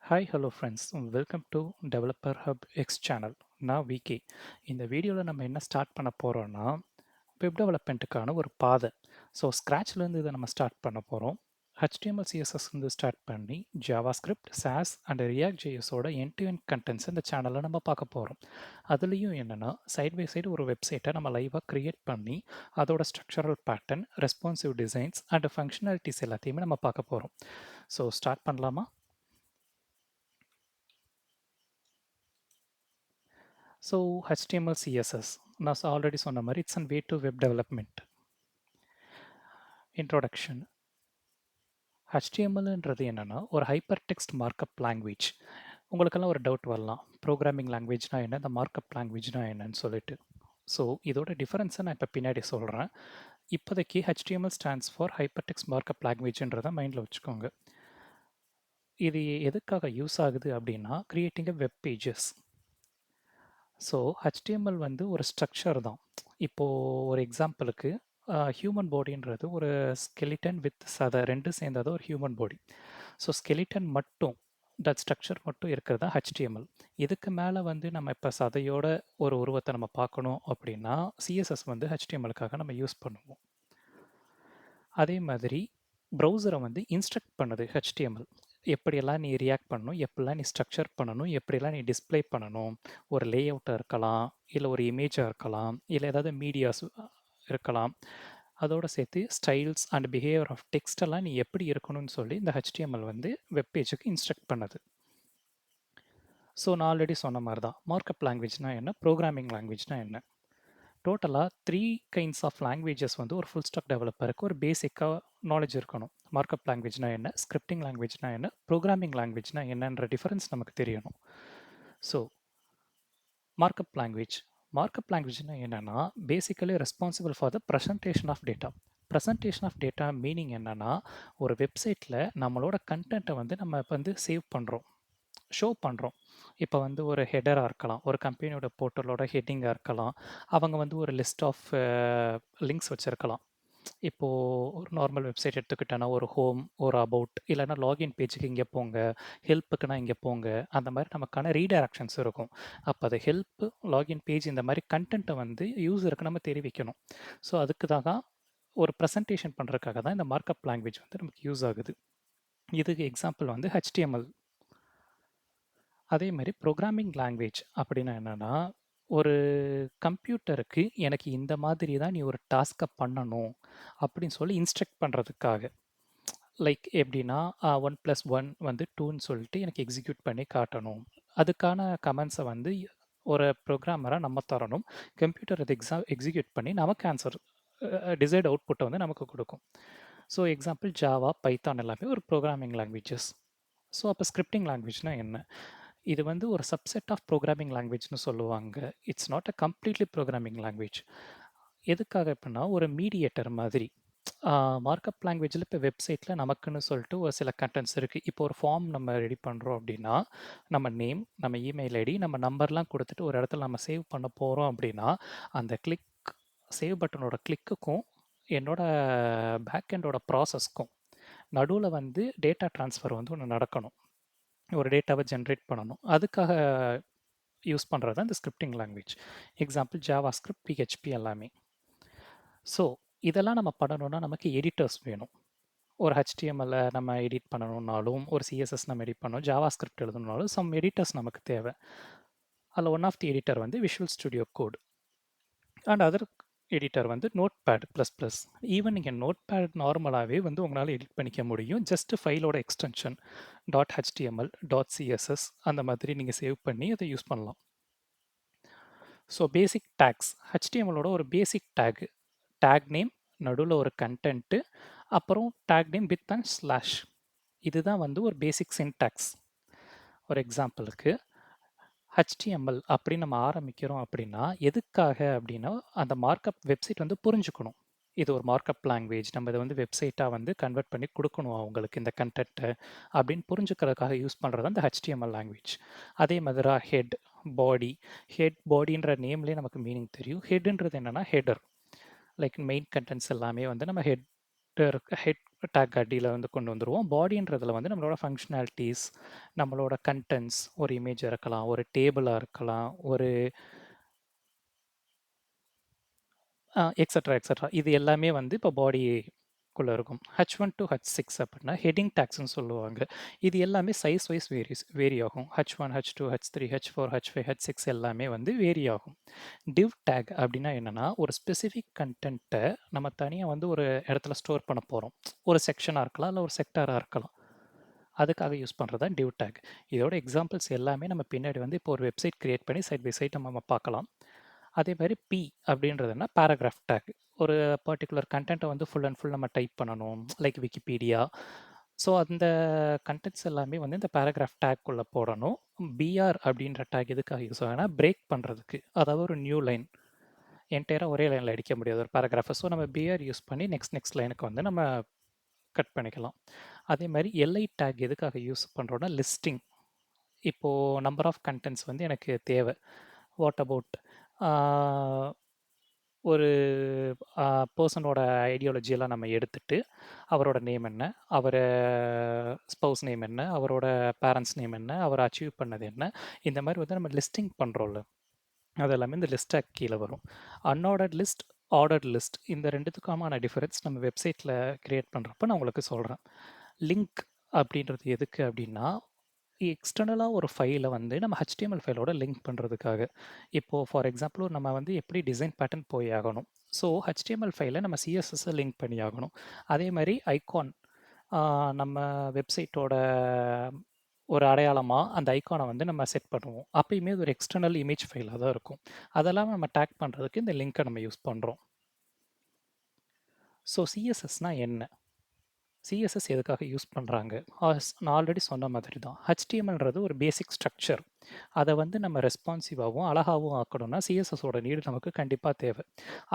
Hi hello friends welcome to developer hub X channel. நான் VK. இந்த வீடியோவில் நம்ம என்ன ஸ்டார்ட் பண்ண போகிறோன்னா வெப் டெவலப்மெண்ட்டுக்கான ஒரு பாதை. ஸோ ஸ்க்ராட்ச்லேருந்து இதை நம்ம ஸ்டார்ட் பண்ண போகிறோம். HTML CSS வந்து ஸ்டார்ட் பண்ணி JavaScript, SAS அண்ட் React JSோட எண்ட் டு எண்ட் கண்டென்ட்ஸ் இந்த சேனலில் நம்ம பார்க்க போகிறோம். அதுலேயும் என்னென்னா சைட் பை சைடு ஒரு வெப்சைட்டை நம்ம லைவாக க்ரியேட் பண்ணி அதோட structural pattern, responsive designs and functionalities எல்லாத்தையுமே நம்ம பார்க்க போகிறோம். ஸோ ஸ்டார்ட் பண்ணலாமா? ஸோ HTML CSS நான் ஆல்ரெடி சொன்ன மாதிரி it's an way to web development. Introduction. HTMLன்றது என்னென்னா ஒரு ஹைப்பர் டெக்ஸ்ட் மார்க்அப் லாங்குவேஜ். உங்களுக்கெல்லாம் ஒரு டவுட் வரலாம், ப்ரோக்ராமிங் லாங்குவேஜ்னா என்ன, இந்த மார்க்அப் லாங்குவேஜ்னா என்னன்னு சொல்லிட்டு. ஸோ இதோட டிஃபரன்ஸை நான் இப்போ பின்னாடி சொல்கிறேன். இப்போதைக்கு HTML stands for hyper text markup லாங்குவேஜ்ன்றதை மைண்டில் வச்சுக்கோங்க. இது எதுக்காக யூஸ் ஆகுது அப்படின்னா creating a web pages. So HTML வந்து ஒரு ஸ்ட்ரக்சர் தான். இப்போது ஒரு எக்ஸாம்பிளுக்கு ஹியூமன் பாடின்றது ஒரு ஸ்கெலிட்டன் வித் சதை ரெண்டும் சேர்ந்தது ஒரு ஹியூமன் பாடி. ஸோ ஸ்கெலிட்டன் மட்டும் தட் ஸ்ட்ரக்சர் மட்டும் இருக்கிறது தான் HTML. இதுக்கு மேலே வந்து நம்ம இப்போ சதையோட ஒரு உருவத்தை நம்ம பார்க்கணும் அப்படின்னா CSS வந்து HTMLக்காக நம்ம யூஸ் பண்ணுவோம். அதே மாதிரி ப்ரௌசரை வந்து இன்ஸ்ட்ரக்ட் பண்ணுது HTML. எப்படியெல்லாம் நீ ரியாக்ட் பண்ணணும், எப்படிலாம் நீ ஸ்ட்ரக்சர் பண்ணணும், எப்படிலாம் நீ டிஸ்ப்ளே பண்ணணும். ஒரு லே அவுட்டாக இருக்கலாம், இல்லை ஒரு இமேஜாக இருக்கலாம், இல்லை ஏதாவது மீடியாஸ் இருக்கலாம். அதோட சேர்த்து styles and behaviour of text எல்லாம் நீ எப்படி இருக்கணும்னு சொல்லி இந்த HTML வந்து வெப் பேஜுக்கு இன்ஸ்ட்ரக்ட் பண்ணுது. ஸோ நான் ஆல்ரெடி சொன்ன மாதிரி தான் மார்க்அப் லாங்குவேஜ்னா என்ன, ப்ரோக்ராமிங் லாங்குவேஜ்னா என்ன. டோட்டலாக 3 கைண்ட்ஸ் ஆஃப் லாங்குவேஜஸ் வந்து ஒரு ஃபுல் ஸ்டாக் டெவலப்பருக்கு ஒரு பேசிக்காக நாலேஜ் இருக்கணும். மார்க்அப் லாங்குவேஜ்னா என்ன, ஸ்கிரிப்டிங் லாங்குவேஜ்னா என்ன, ப்ரோக்ராமிங் லாங்குவேஜ்னா என்னன்ற டிஃபரன்ஸ் நமக்கு தெரியணும். So markup language. மார்க்அப் லாங்குவேஜ்னா என்னென்னா basically responsible for the presentation of data. Presentation of data meaning என்னென்னா ஒரு வெப்சைட்டில் நம்மளோட கண்டென்ட்டை வந்து நம்ம இப்போ வந்து சேவ் பண்ணுறோம், ஷோ பண்ணுறோம். இப்போ வந்து ஒரு ஹெடராக இருக்கலாம், ஒரு கம்பெனியோட போர்ட்டலோட ஹெட்டிங்காக இருக்கலாம், அவங்க வந்து ஒரு லிஸ்ட் ஆஃப் லிங்க்ஸ் வச்சுருக்கலாம். இப்போது ஒரு நார்மல் வெப்சைட் எடுத்துக்கிட்டோன்னா ஒரு ஹோம், ஒரு அபவுட், இல்லைனா லாகின் பேஜுக்கு இங்கே போங்க, ஹெல்ப்புக்குன்னா இங்கே போங்க, அந்த மாதிரி நமக்கான ரீடைரக்ஷன்ஸ் இருக்கும். அப்போ அது ஹெல்ப்பு, லாகின் பேஜ் இந்த மாதிரி கண்டென்ட்டை வந்து யூசருக்கு நம்ம தெரிவிக்கணும். ஸோ அதுக்கு தான் ஒரு ப்ரெசன்டேஷன் பண்ணுறதுக்காக தான் இந்த மார்க்அப் லாங்குவேஜ் வந்து நமக்கு யூஸ் ஆகுது. இதுக்கு எக்ஸாம்பிள் வந்து HTML. அதே மாதிரி ப்ரோக்ராமிங் லாங்குவேஜ் அப்படின்னா என்னென்னா ஒரு கம்ப்யூட்டருக்கு எனக்கு இந்த மாதிரி தான் நீ ஒரு டாஸ்க்கை பண்ணணும் அப்படின்னு சொல்லி இன்ஸ்ட்ரக்ட் பண்ணுறதுக்காக. லைக் எப்படின்னா 1+1 வந்து 2ன்னு சொல்லிட்டு எனக்கு எக்ஸிக்யூட் பண்ணி காட்டணும். அதுக்கான கமெண்ட்ஸை வந்து ஒரு ப்ரோக்ராமராக நம்ம தரணும். கம்ப்யூட்டர் அதை எக்ஸிக்யூட் பண்ணி நமக்கு ஆன்சர், டிசைர்ட் அவுட்புட்டை வந்து நமக்கு கொடுக்கும். ஸோ எக்ஸாம்பிள் ஜாவா, பைத்தான் எல்லாமே ஒரு ப்ரோக்ராமிங் லாங்குவேஜஸ். ஸோ அப்போ ஸ்கிரிப்டிங் லாங்குவேஜ்னா என்ன? இது வந்து ஒரு சப்செட் ஆஃப் ப்ரோக்ராமிங் லாங்குவேஜ்னு சொல்லுவாங்க. It's not a completely programming language. எதுக்காக அப்படின்னா ஒரு மீடியேட்டர் மாதிரி. மார்க்அப் லாங்குவேஜில் இப்போ வெப்சைட்டில் நமக்குன்னு சொல்லிட்டு ஒரு சில கண்டென்ட்ஸ் இருக்குது. இப்போ ஒரு ஃபார்ம் நம்ம ரெடி பண்ணுறோம் அப்படின்னா நம்ம நேம், நம்ம இமெயில் ஐடி, நம்ம நம்பர்லாம் கொடுத்துட்டு ஒரு இடத்துல நம்ம சேவ் பண்ண போகிறோம் அப்படின்னா அந்த சேவ் பட்டனோட கிளிக்குக்கும் என்னோட பேக்எண்டோட ப்ராசஸ்க்கும் நடுவில் வந்து டேட்டா ட்ரான்ஸ்ஃபர் வந்து ஒன்று நடக்கணும். ஒரு டேட்டாவை ஜென்ரேட் பண்ணணும். அதுக்காக யூஸ் பண்ணுறது தான் இந்த scripting language. Example Java script, PHP எல்லாமே. ஸோ இதெல்லாம் நம்ம பண்ணணும்னா நமக்கு எடிட்டர்ஸ் வேணும். ஒரு HTML நம்ம எடிட் பண்ணணும்னாலும், ஒரு CSS நம்ம எடிட் பண்ணணும், ஜாவா ஸ்கிரிப்ட் எழுதணும்னாலும் சம் எடிட்டர்ஸ் நமக்கு தேவை. அதில் ஒன் ஆஃப் தி எடிட்டர் வந்து Visual Studio Code and other editor வந்து நோட்பேட்++. ஈவன் நீங்கள் நோட்பேட் நார்மலாகவே வந்து உங்களால் எடிட் பண்ணிக்க முடியும். ஜஸ்ட் ஃபைலோட எக்ஸ்டென்ஷன் .html, .css அந்த மாதிரி நீங்கள் சேவ் பண்ணி அதை யூஸ் பண்ணலாம். So basic tax. HTMLோட ஒரு பேசிக் டேக் நேம், நடுவில் ஒரு கண்டென்ட்டு, அப்புறம் take name with and slash. இதுதான் வந்து ஒரு பேசிக் சின்டாக்ஸ். ஒரு எக்ஸாம்பிளுக்கு HTML அப்படின்னு நம்ம ஆரம்பிக்கிறோம் அப்படின்னா எதுக்காக அப்படின்னா அந்த மார்க்அப் வெப்சைட் வந்து புரிஞ்சுக்கணும். இது ஒரு மார்க்அப் லாங்குவேஜ், நம்ம இதை வந்து வெப்சைட்டாக வந்து கன்வெர்ட் பண்ணி கொடுக்கணும் அவங்களுக்கு இந்த கண்டென்ட்டை அப்படின்னு புரிஞ்சுக்கிறதுக்காக யூஸ் பண்ணுறது அந்த HTML லாங்குவேஜ். அதே மாதிரி பாடின்ற நேம்லேயே நமக்கு மீனிங் தெரியும். ஹெட்ன்றது என்னென்னா ஹெடர், லைக் மெயின் கண்டென்ட்ஸ் எல்லாமே வந்து நம்ம ஹெட் டேக் அடியில் வந்து கொண்டு வந்துருவோம். பாடின்றதுல வந்து நம்மளோட ஃபங்க்ஷனாலிட்டிஸ், நம்மளோட கன்டென்ட்ஸ், ஒரு இமேஜ் இருக்கலாம், ஒரு டேபிளா இருக்கலாம், ஒரு எக்ஸெட்ரா, எக்ஸெட்ரா. இது எல்லாமே வந்து இப்போ பாடிக்குள்ள இருக்கும். H1 to H6 அப்படின்னா ஹெட்டிங் டேக்ஸ்ன்னு சொல்லுவாங்க. இது எல்லாமே சைஸ் வைஸ் வேரி ஆகும். H1, H2, H3, H4, H5, H6 எல்லாமே வந்து வேரி ஆகும். டிவ் டேக் அப்படின்னா என்னன்னா, ஒரு ஸ்பெசிஃபிக் கன்டென்ட்ட நம்ம தனியா வந்து ஒரு இடத்துல ஸ்டோர் பண்ண போறோம். ஒரு செக்ஷனா இருக்கலாம், இல்ல ஒரு செக்டாரா இருக்கலாம். அதுக்காக யூஸ் பண்றது தான் டிவ் டேக். இதோட எக்ஸாம்பிள்ஸ் எல்லாமே நம்ம பின்னாடி வந்து இப்போ ஒரு வெப்சைட் கிரியேட் பண்ணி சைட் பை சைட் நம்ம பார்க்கலாம். அதே மாதிரி பி அப்படின்றதுன்னா பேராகிராஃப் டேக். ஒரு பர்ட்டிகுலர் கண்டென்ட்டை வந்து ஃபுல் அண்ட் ஃபுல் நம்ம டைப் பண்ணணும், லைக் விக்கிபீடியா. ஸோ அந்த கண்டென்ட்ஸ் எல்லாமே வந்து இந்த பேராகிராஃப் டேக்குள்ள போடணும். பிஆர் அப்படின்ற டேக் எதுக்காக யூஸ் ஆகுனா பிரேக் பண்ணுறதுக்கு, அதாவது ஒரு நியூ லைன் என்டையராக ஒரே லைனில் அடிக்க முடியாது ஒரு பேராகிராஃபை. ஸோ நம்ம பிஆர் யூஸ் பண்ணி நெக்ஸ்ட் நெக்ஸ்ட் லைனுக்கு வந்து நம்ம கட் பண்ணிக்கலாம். அதே மாதிரி எல்ஐ டேக் எதுக்காக யூஸ் பண்ணுறோன்னா லிஸ்டிங். இப்போது நம்பர் ஆஃப் கண்டென்ட்ஸ் வந்து எனக்கு தேவை. வாட் அபவுட் ஒரு பர்சனோட ஐடியாலஜியெல்லாம் நம்ம எடுத்துட்டு, அவரோட நேம் என்ன? அவர ஸ்பௌஸ் நேம் என்ன? அவரோட பேரண்ட்ஸ் நேம் என்ன? அவர் அச்சீவ் பண்ணது என்ன? இந்த மாரி வந்து நம்ம லிஸ்டிங் பண்றோம்ல, அது எல்லாமே இந்த லிஸ்ட் டேக் கீழ வரும். அன்ஆர்டர்ட் லிஸ்ட், ஆர்டர்ட் லிஸ்ட் இந்த 2த்துக்குமான டிஃபரன்ஸ் நம்ம வெப்சைட்ல கிரியேட் பண்றப்ப நான் உங்களுக்கு சொல்றேன். லிங்க் அப்படின்றது எதுக்கு அப்படின்னா, எக்ஸ்டர்னலா ஒரு ஃபைல வந்து நம்ம HTML ஃபைலோட லிங்க் பண்றதுக்காக. இப்போ ஃபார் எக்ஸாம்பிள் நம்ம வந்து எப்படி டிசைன் பேட்டர்ன் போய் ஆகணும். ஸோ HTML ஃபைல நம்ம CSS லிங்க் பண்ணி ஆகணும். அதே மாரி ஐகான் நம்ம வெப்சைட்டோட ஒரு அடையாளமா அந்த ஐகான வந்து நம்ம செட் பண்ணுவோம். அப்பயுமே அது ஒரு எக்ஸ்டர்னல் இமேஜ் ஃபைலா தான் இருக்கும். அதெல்லாம் நம்ம டேக் பண்றதுக்கு இந்த லிங்க்க நம்ம யூஸ் பண்றோம். ஸோ CSSனா என்ன? சிஎஸ்எஸ் எதுக்காக யூஸ் பண்ணுறாங்க? நான் ஆல்ரெடி சொன்ன மாதிரி தான். HTMLன்றது ஒரு பேசிக் ஸ்ட்ரக்சர். அதை வந்து நம்ம ரெஸ்பான்சிவாகவும் அழகாகவும் ஆக்கணும்னா சிஎஸ்எஸோட நீடு நமக்கு கண்டிப்பாக தேவை.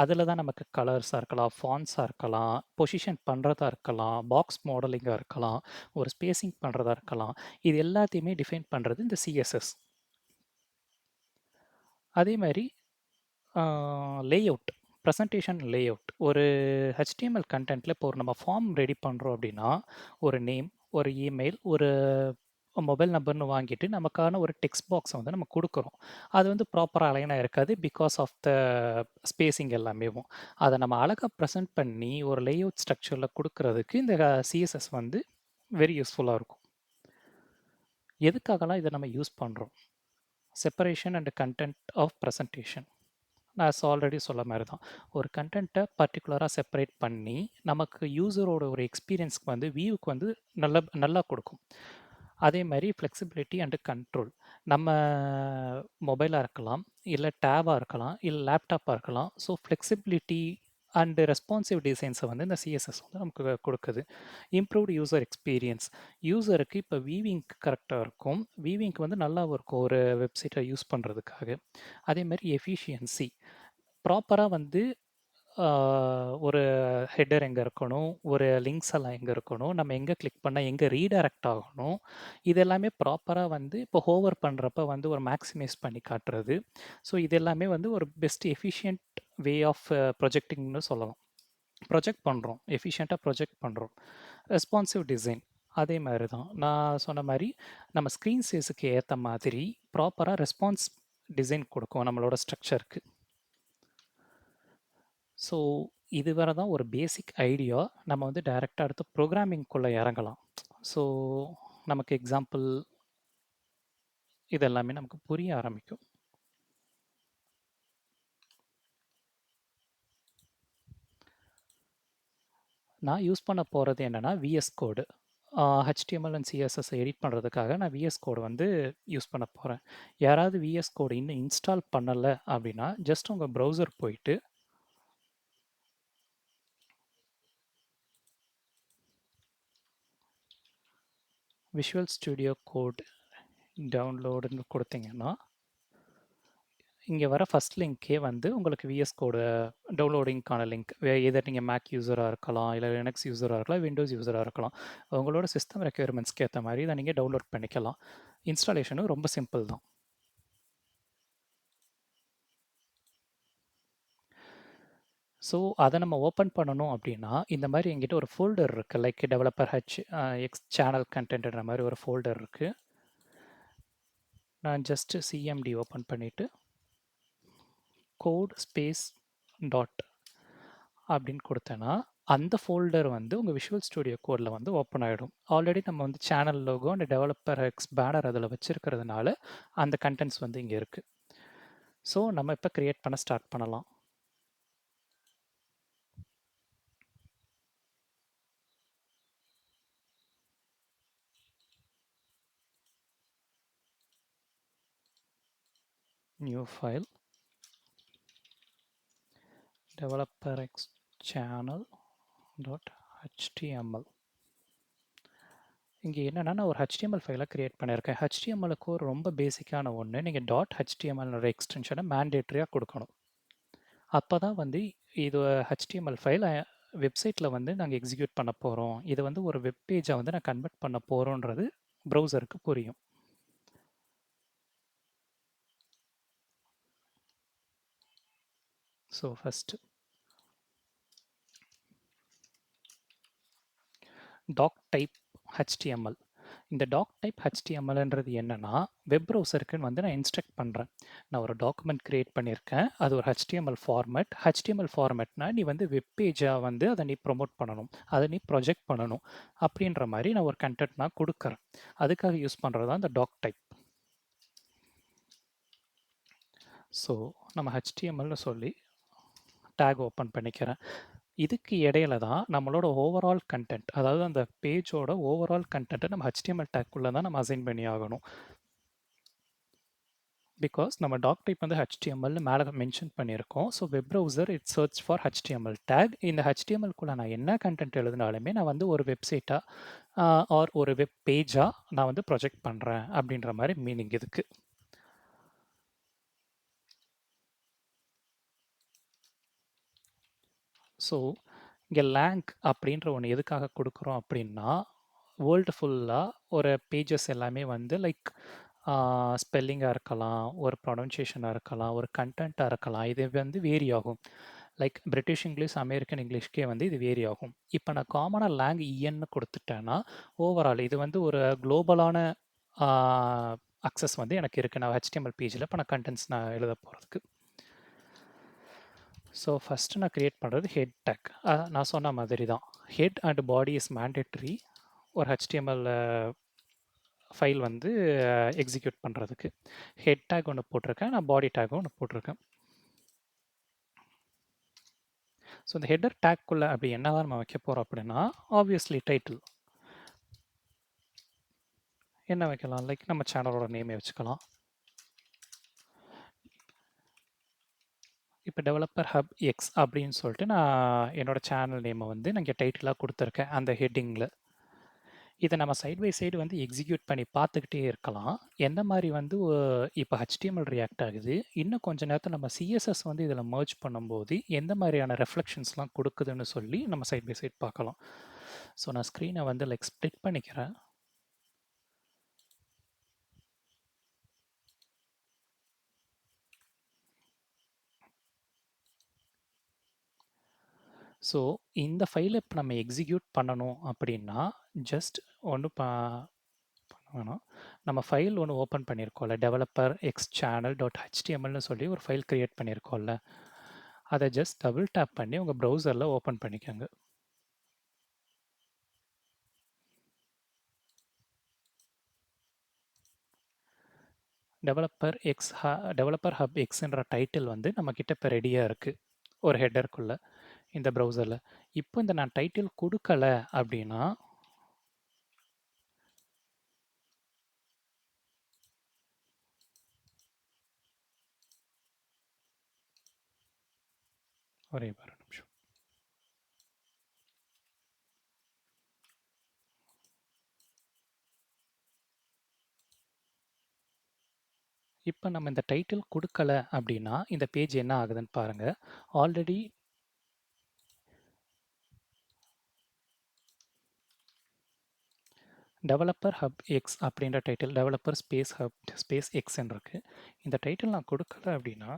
அதில் தான் நமக்கு கலர்ஸாக இருக்கலாம், ஃபாண்ட்ஸாக இருக்கலாம், பொசிஷன் பண்ணுறதா இருக்கலாம், பாக்ஸ் மாடலிங்காக இருக்கலாம், ஒரு ஸ்பேசிங் பண்ணுறதா இருக்கலாம். இது எல்லாத்தையுமே டிஃபைன் பண்ணுறது இந்த சிஎஸ்எஸ். அதே மாதிரி லேஅவுட், ப்ரெசன்டேஷன் லேஅவுட். ஒரு HTML கன்டென்ட்டில் இப்போ ஒரு நம்ம ஃபார்ம் ரெடி பண்ணுறோம் அப்படின்னா, ஒரு நேம், ஒரு இமெயில், ஒரு மொபைல் நம்பர்னு வாங்கிட்டு நமக்கான ஒரு டெக்ஸ்ட் பாக்ஸை வந்து நம்ம கொடுக்குறோம். அது வந்து ப்ராப்பராக அலைனாக இருக்காது பிகாஸ் ஆஃப் த ஸ்பேசிங் எல்லாமேவும். அதை நம்ம அழகாக ப்ரெசென்ட் பண்ணி ஒரு லேஅவுட் ஸ்ட்ரக்சரில் கொடுக்கறதுக்கு இந்த சிஎஸ்எஸ் வந்து வெரி யூஸ்ஃபுல்லாக இருக்கும். எதுக்காகலாம் இதை நம்ம யூஸ் பண்ணுறோம்? Separation and content of presentation. நான் ஆல்ரெடி சொல்ல மாதிரி தான். ஒரு கண்டென்ட்டை பர்ட்டிகுலராக செப்பரேட் பண்ணி நமக்கு யூசரோட ஒரு எக்ஸ்பீரியன்ஸ்க்கு வந்து வியூவுக்கு வந்து நல்லா கொடுக்கும். அதே மாதிரி ஃப்ளெக்சிபிலிட்டி அண்டு கண்ட்ரோல். நம்ம மொபைலாக இருக்கலாம், இல்லை டேபாக இருக்கலாம், இல்லை லேப்டாப்பாக இருக்கலாம். ஸோ ஃப்ளெக்சிபிலிட்டி அண்டு ரெஸ்பான்சிவ் டிசைன்ஸை வந்து இந்த சிஎஸ்எஸ் வந்து நமக்கு கொடுக்குது. Improved user experience. யூசருக்கு இப்போ வீவிங்க்கு கரெக்டாக இருக்கும், வீவிங்க்கு வந்து நல்லாவும் இருக்கும் ஒரு வெப்சைட்டை யூஸ் பண்ணுறதுக்காக. அதே மாதிரி எஃபிஷியன்சி. ப்ராப்பராக வந்து ஒரு ஹெட்டர் எங்கே இருக்கணும், ஒரு லிங்க்ஸ் எல்லாம் எங்கே இருக்கணும், நம்ம எங்கே கிளிக் பண்ணால் எங்கே ரீடைரக்ட் ஆகணும், இது எல்லாமே ப்ராப்பராக வந்து இப்போ ஹோவர் பண்ணுறப்ப வந்து ஒரு மேக்ஸிமைஸ் பண்ணி காட்டுறது. ஸோ இது எல்லாமே வந்து ஒரு பெஸ்ட் எஃபிஷியன்ட் வே ஆஃப் ப்ரொஜெக்டிங்னு சொல்லலாம். ப்ரொஜெக்ட் பண்ணுறோம், எஃபிஷியண்ட்டாக ப்ரொஜெக்ட் பண்ணுறோம். ரெஸ்பான்சிவ் டிசைன் அதே மாதிரி தான். நான் சொன்ன மாதிரி நம்ம ஸ்க்ரீன் சைஸுக்கு ஏற்ற மாதிரி ப்ராப்பராக ரெஸ்பான்ஸ் டிசைன் கொடுக்கும் நம்மளோட ஸ்ட்ரக்சருக்கு. ஸோ இதுவரை தான் ஒரு பேசிக் ஐடியா. நம்ம வந்து டைரெக்டாக அடுத்து ப்ரோக்ராமிங்குள்ளே இறங்கலாம். ஸோ நமக்கு எக்ஸாம்பிள் இதெல்லாமே நமக்கு புரிய ஆரம்பிக்கும். நான் யூஸ் பண்ண போகிறது என்னென்னா VS code. HTML and CSS edit பண்ணுறதுக்காக நான் விஎஸ் கோடு வந்து யூஸ் பண்ண போகிறேன். யாராவது விஎஸ் கோடு இன்னும் இன்ஸ்டால் பண்ணலை அப்படின்னா ஜஸ்ட் உங்கள் ப்ரௌசர் போயிட்டு விஷுவல் ஸ்டுடியோ கோட் டவுன்லோடுன்னு கொடுத்தீங்கன்னா இங்கே வர ஃபஸ்ட் லிங்க்கே வந்து உங்களுக்கு விஎஸ் கோடு டவுன்லோடிங்க்கான லிங்க். எதர் நீங்கள் மேக் யூஸராக இருக்கலாம், இல்லை லினக்ஸ் யூஸராக இருக்கலாம், விண்டோஸ் யூஸராக இருக்கலாம். உங்களோட சிஸ்டம் ரெக்யர்மெண்ட்ஸ்க்கு ஏற்ற மாதிரி இதை நீங்கள் டவுன்லோட் பண்ணிக்கலாம். இன்ஸ்டாலேஷனும் ரொம்ப சிம்பிள் தான். ஸோ அதை நம்ம ஓப்பன் பண்ணணும் அப்படின்னா இந்த மாதிரி எங்கிட்ட ஒரு ஃபோல்டர் இருக்குது லைக் டெவலப்பர் எக்ஸ் சேனல் கண்டென்ட்ன்ற மாதிரி ஒரு ஃபோல்டர் இருக்குது. நான் ஜஸ்ட்டு சிஎம்டி ஓப்பன் பண்ணிவிட்டு கோட் ஸ்பேஸ் டாட் அப்படின்னு கொடுத்தேன்னா அந்த ஃபோல்டர் வந்து உங்கள் விஷுவல் ஸ்டுடியோ கோடில் வந்து ஓப்பன் ஆகிடும். ஆல்ரெடி நம்ம வந்து channel logo and developer X banner அதில் வச்சுருக்கிறதுனால அந்த கண்டென்ட்ஸ் வந்து இங்கே இருக்குது. ஸோ நம்ம இப்போ க்ரியேட் பண்ண ஸ்டார்ட் பண்ணலாம். New file developer X channel dot HTML. இங்கே என்னென்னா நான் ஒரு ஹெச்டிஎம்எல் ஃபைலை க்ரியேட் பண்ணியிருக்கேன். ஹெச்டிஎம்எலுக்கு ஒரு ரொம்ப பேசிக்கான ஒன்று, நீங்கள் டாட் ஹெச்டிஎம்எல்ன்ற எக்ஸ்டென்ஷனை மேண்டேட்ரியாக கொடுக்கணும். அப்போ தான் வந்து இது ஹெச்டிஎம்எல் ஃபைல் வெப்சைட்டில் வந்து நாங்கள் எக்ஸிக்யூட் பண்ண போகிறோம், இதை வந்து ஒரு வெப் பேஜை வந்து நான் கன்வெர்ட் பண்ண போகிறோன்றது ப்ரௌசருக்கு புரியும். So first doc type HTML. இந்த டாக் டைப் ஹெச்டிஎம்எல்ன்றது என்னென்னா வெப் ப்ரௌசருக்குன்னு வந்து நான் இன்ஸ்ட்ரக்ட் பண்ணுறேன். நான் ஒரு டாக்குமெண்ட் க்ரியேட் பண்ணியிருக்கேன், அது ஒரு ஹெச்டிஎம்எல் ஃபார்மேட். ஹெச்டிஎம்எல் ஃபார்மேட்னா நீ வந்து வெப் பேஜாக வந்து அதை நீ ப்ரொமோட் பண்ணணும், அதை நீ ப்ரொஜெக்ட் பண்ணணும் அப்படின்ற மாதிரி நான் ஒரு கண்டென்ட் நான் கொடுக்குறேன். அதுக்காக யூஸ் பண்ணுறது தான் இந்த டாக் டைப். ஸோ நம்ம ஹெச்டிஎம்எல்னு சொல்லி டேக் ஓப்பன் பண்ணிக்கிறேன். இதுக்கு இடையில தான் நம்மளோட ஓவரால் கண்டென்ட், அதாவது அந்த பேஜோட ஓவரால் கண்டென்ட்டை நம்ம ஹெச்டிஎம்எல் டேக்குள்ளே தான் நம்ம அசைன் பண்ணி ஆகணும். பிகாஸ் நம்ம டாக் டைப் வந்து ஹெச்டிஎம்எல்னு மேலே மென்ஷன் பண்ணியிருக்கோம். So web browser it search for HTML tag. இந்த ஹெச்டிஎம்எல்குள்ளே நான் என்ன கண்டென்ட் எழுதினாலுமே நான் வந்து ஒரு வெப்சைட்டாக ஆர் ஒரு வெப் பேஜாக நான் வந்து ப்ரொஜெக்ட் பண்ணுறேன் அப்படின்ற மாதிரி மீனிங் இதுக்கு. ஸோ இங்கே லேங்க் அப்படின்ற ஒன்று எதுக்காக கொடுக்குறோம் அப்படின்னா வேர்ல்டு ஃபுல்லாக ஒரு பேஜஸ் எல்லாமே வந்து லைக் ஸ்பெல்லிங்காக இருக்கலாம், ஒரு ப்ரொனன்சியேஷனாக இருக்கலாம், ஒரு கண்டென்ட்டாக இருக்கலாம், இது வந்து வேரி ஆகும். லைக் பிரிட்டிஷ் இங்கிலீஷ், அமெரிக்கன் இங்கிலீஷ்க்கே வந்து இது வேரி ஆகும். இப்போ நான் காமனாக லேங் இஎன்னு கொடுத்துட்டேன்னா ஓவரால் இது வந்து ஒரு குளோபலான அக்சஸ் வந்து எனக்கு இருக்குது. நான் ஹெச்டிஎம்எல் பேஜில் இப்போ நான் கண்டென்ட்ஸ் நான் எழுத போகிறதுக்கு. ஸோ ஃபஸ்ட்டு நான் க்ரியேட் பண்ணுறது ஹெட் டேக். நான் சொன்ன மாதிரி தான் head and body is mandatory ஒரு ஹெச்டிஎம்எல் ஃபைல் வந்து எக்ஸிக்யூட் பண்ணுறதுக்கு. ஹெட் டேக் ஒன்று போட்டிருக்கேன், நான் பாடி டேக்கும் ஒன்று போட்டிருக்கேன். ஸோ இந்த ஹெட்டர் டேக்குள்ளே அப்படி என்ன தான் நம்ம வைக்க போகிறோம் அப்படின்னா ஆப்வியஸ்லி டைட்டில் என்ன வைக்கலாம், லைக் நம்ம சேனலோட நேமே வச்சுக்கலாம். இப்போ டெவலப்பர் ஹப் எக்ஸ் அப்படின்னு சொல்லிட்டு நான் என்னோடய சேனல் நேமை வந்து நான் இங்கே டைட்டிலாக கொடுத்துருக்கேன் அந்த ஹெட்டிங்கில். இதை நம்ம சைட் பை சைடு வந்து எக்ஸிக்யூட் பண்ணி பார்த்துக்கிட்டே இருக்கலாம். எந்த மாதிரி வந்து இப்போ ஹெச்டிஎம்எல் ரியாக்ட் ஆகுது, இன்னும் கொஞ்சம் நேரத்தில் நம்ம சிஎஸ்எஸ் வந்து இதில் மர்ஜ் பண்ணும்போது எந்த மாதிரியான ரெஃப்ளெக்ஷன்ஸ்லாம் கொடுக்குதுன்னு சொல்லி நம்ம சைட் பை சைட் பார்க்கலாம். ஸோ நான் ஸ்க்ரீனை வந்து லைக் ஸ்ப்ளிட் பண்ணிக்கிறேன். ஸோ இந்த ஃபைலை இப்போ நம்ம எக்ஸிக்யூட் பண்ணணும் அப்படின்னா ஜஸ்ட் ஒன்று பண்ண வேணாம். நம்ம ஃபைல் ஒன்று ஓப்பன் பண்ணியிருக்கோம்ல, டெவலப்பர் எக்ஸ் சேனல் டாட் ஹெச்டிஎம்எல்னு சொல்லி ஒரு ஃபைல் க்ரியேட் பண்ணியிருக்கோம்ல, அதை ஜஸ்ட் டபுள் டேப் பண்ணி உங்கள் ப்ரௌசரில் ஓப்பன் பண்ணிக்கோங்க. டெவலப்பர் ஹப் எக்ஸ்ன்ற டைட்டில் வந்து நம்மக்கிட்ட இப்போ ரெடியாக இருக்குது ஒரு ஹெட்டருக்குள்ளே இந்த ப்ரௌசரில். இப்போ இந்த நான் டைட்டில் கொடுக்கல அப்படின்னா ஒரே ஒரு நிமிஷம். இப்போ நம்ம இந்த டைட்டில் கொடுக்கல அப்படின்னா இந்த பேஜ் என்ன ஆகுதுன்னு பாருங்கள். ஆல்ரெடி டெவலப்பர் ஹப் எக்ஸ் அப்படின்ற title developer space hub space எக்ஸ்ன்னு இருக்குது. இந்த டைட்டில் நான் கொடுக்கல அப்படின்னா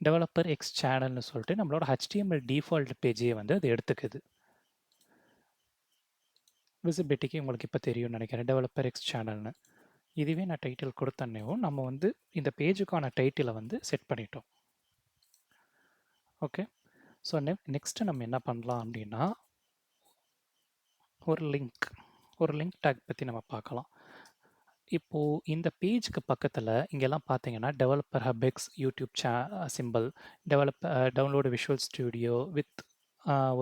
டெவலப்பர் எக்ஸ் சேனல்னு சொல்லிட்டு நம்மளோட HTML டிஃபால்ட் பேஜையே வந்து அது எடுத்துக்குது. விசிபிலிட்டிக்கு உங்களுக்கு இப்போ தெரியும்னு நினைக்கிறேன், டெவலப்பர் எக்ஸ் சேனல்னு. இதுவே நான் டைட்டில் கொடுத்தோன்னேவும் நம்ம வந்து இந்த பேஜுக்கான டைட்டிலை வந்து செட் பண்ணிட்டோம். ஓகே, ஸோ நெக்ஸ்ட்டு நம்ம என்ன பண்ணலாம் அப்படின்னா, ஒரு லிங்க் டேக் பற்றி நம்ம பார்க்கலாம். இப்போது இந்த பேஜுக்கு பக்கத்தில் இங்கெல்லாம் பார்த்தீங்கன்னா developer hub X YouTube simple, download visual studio with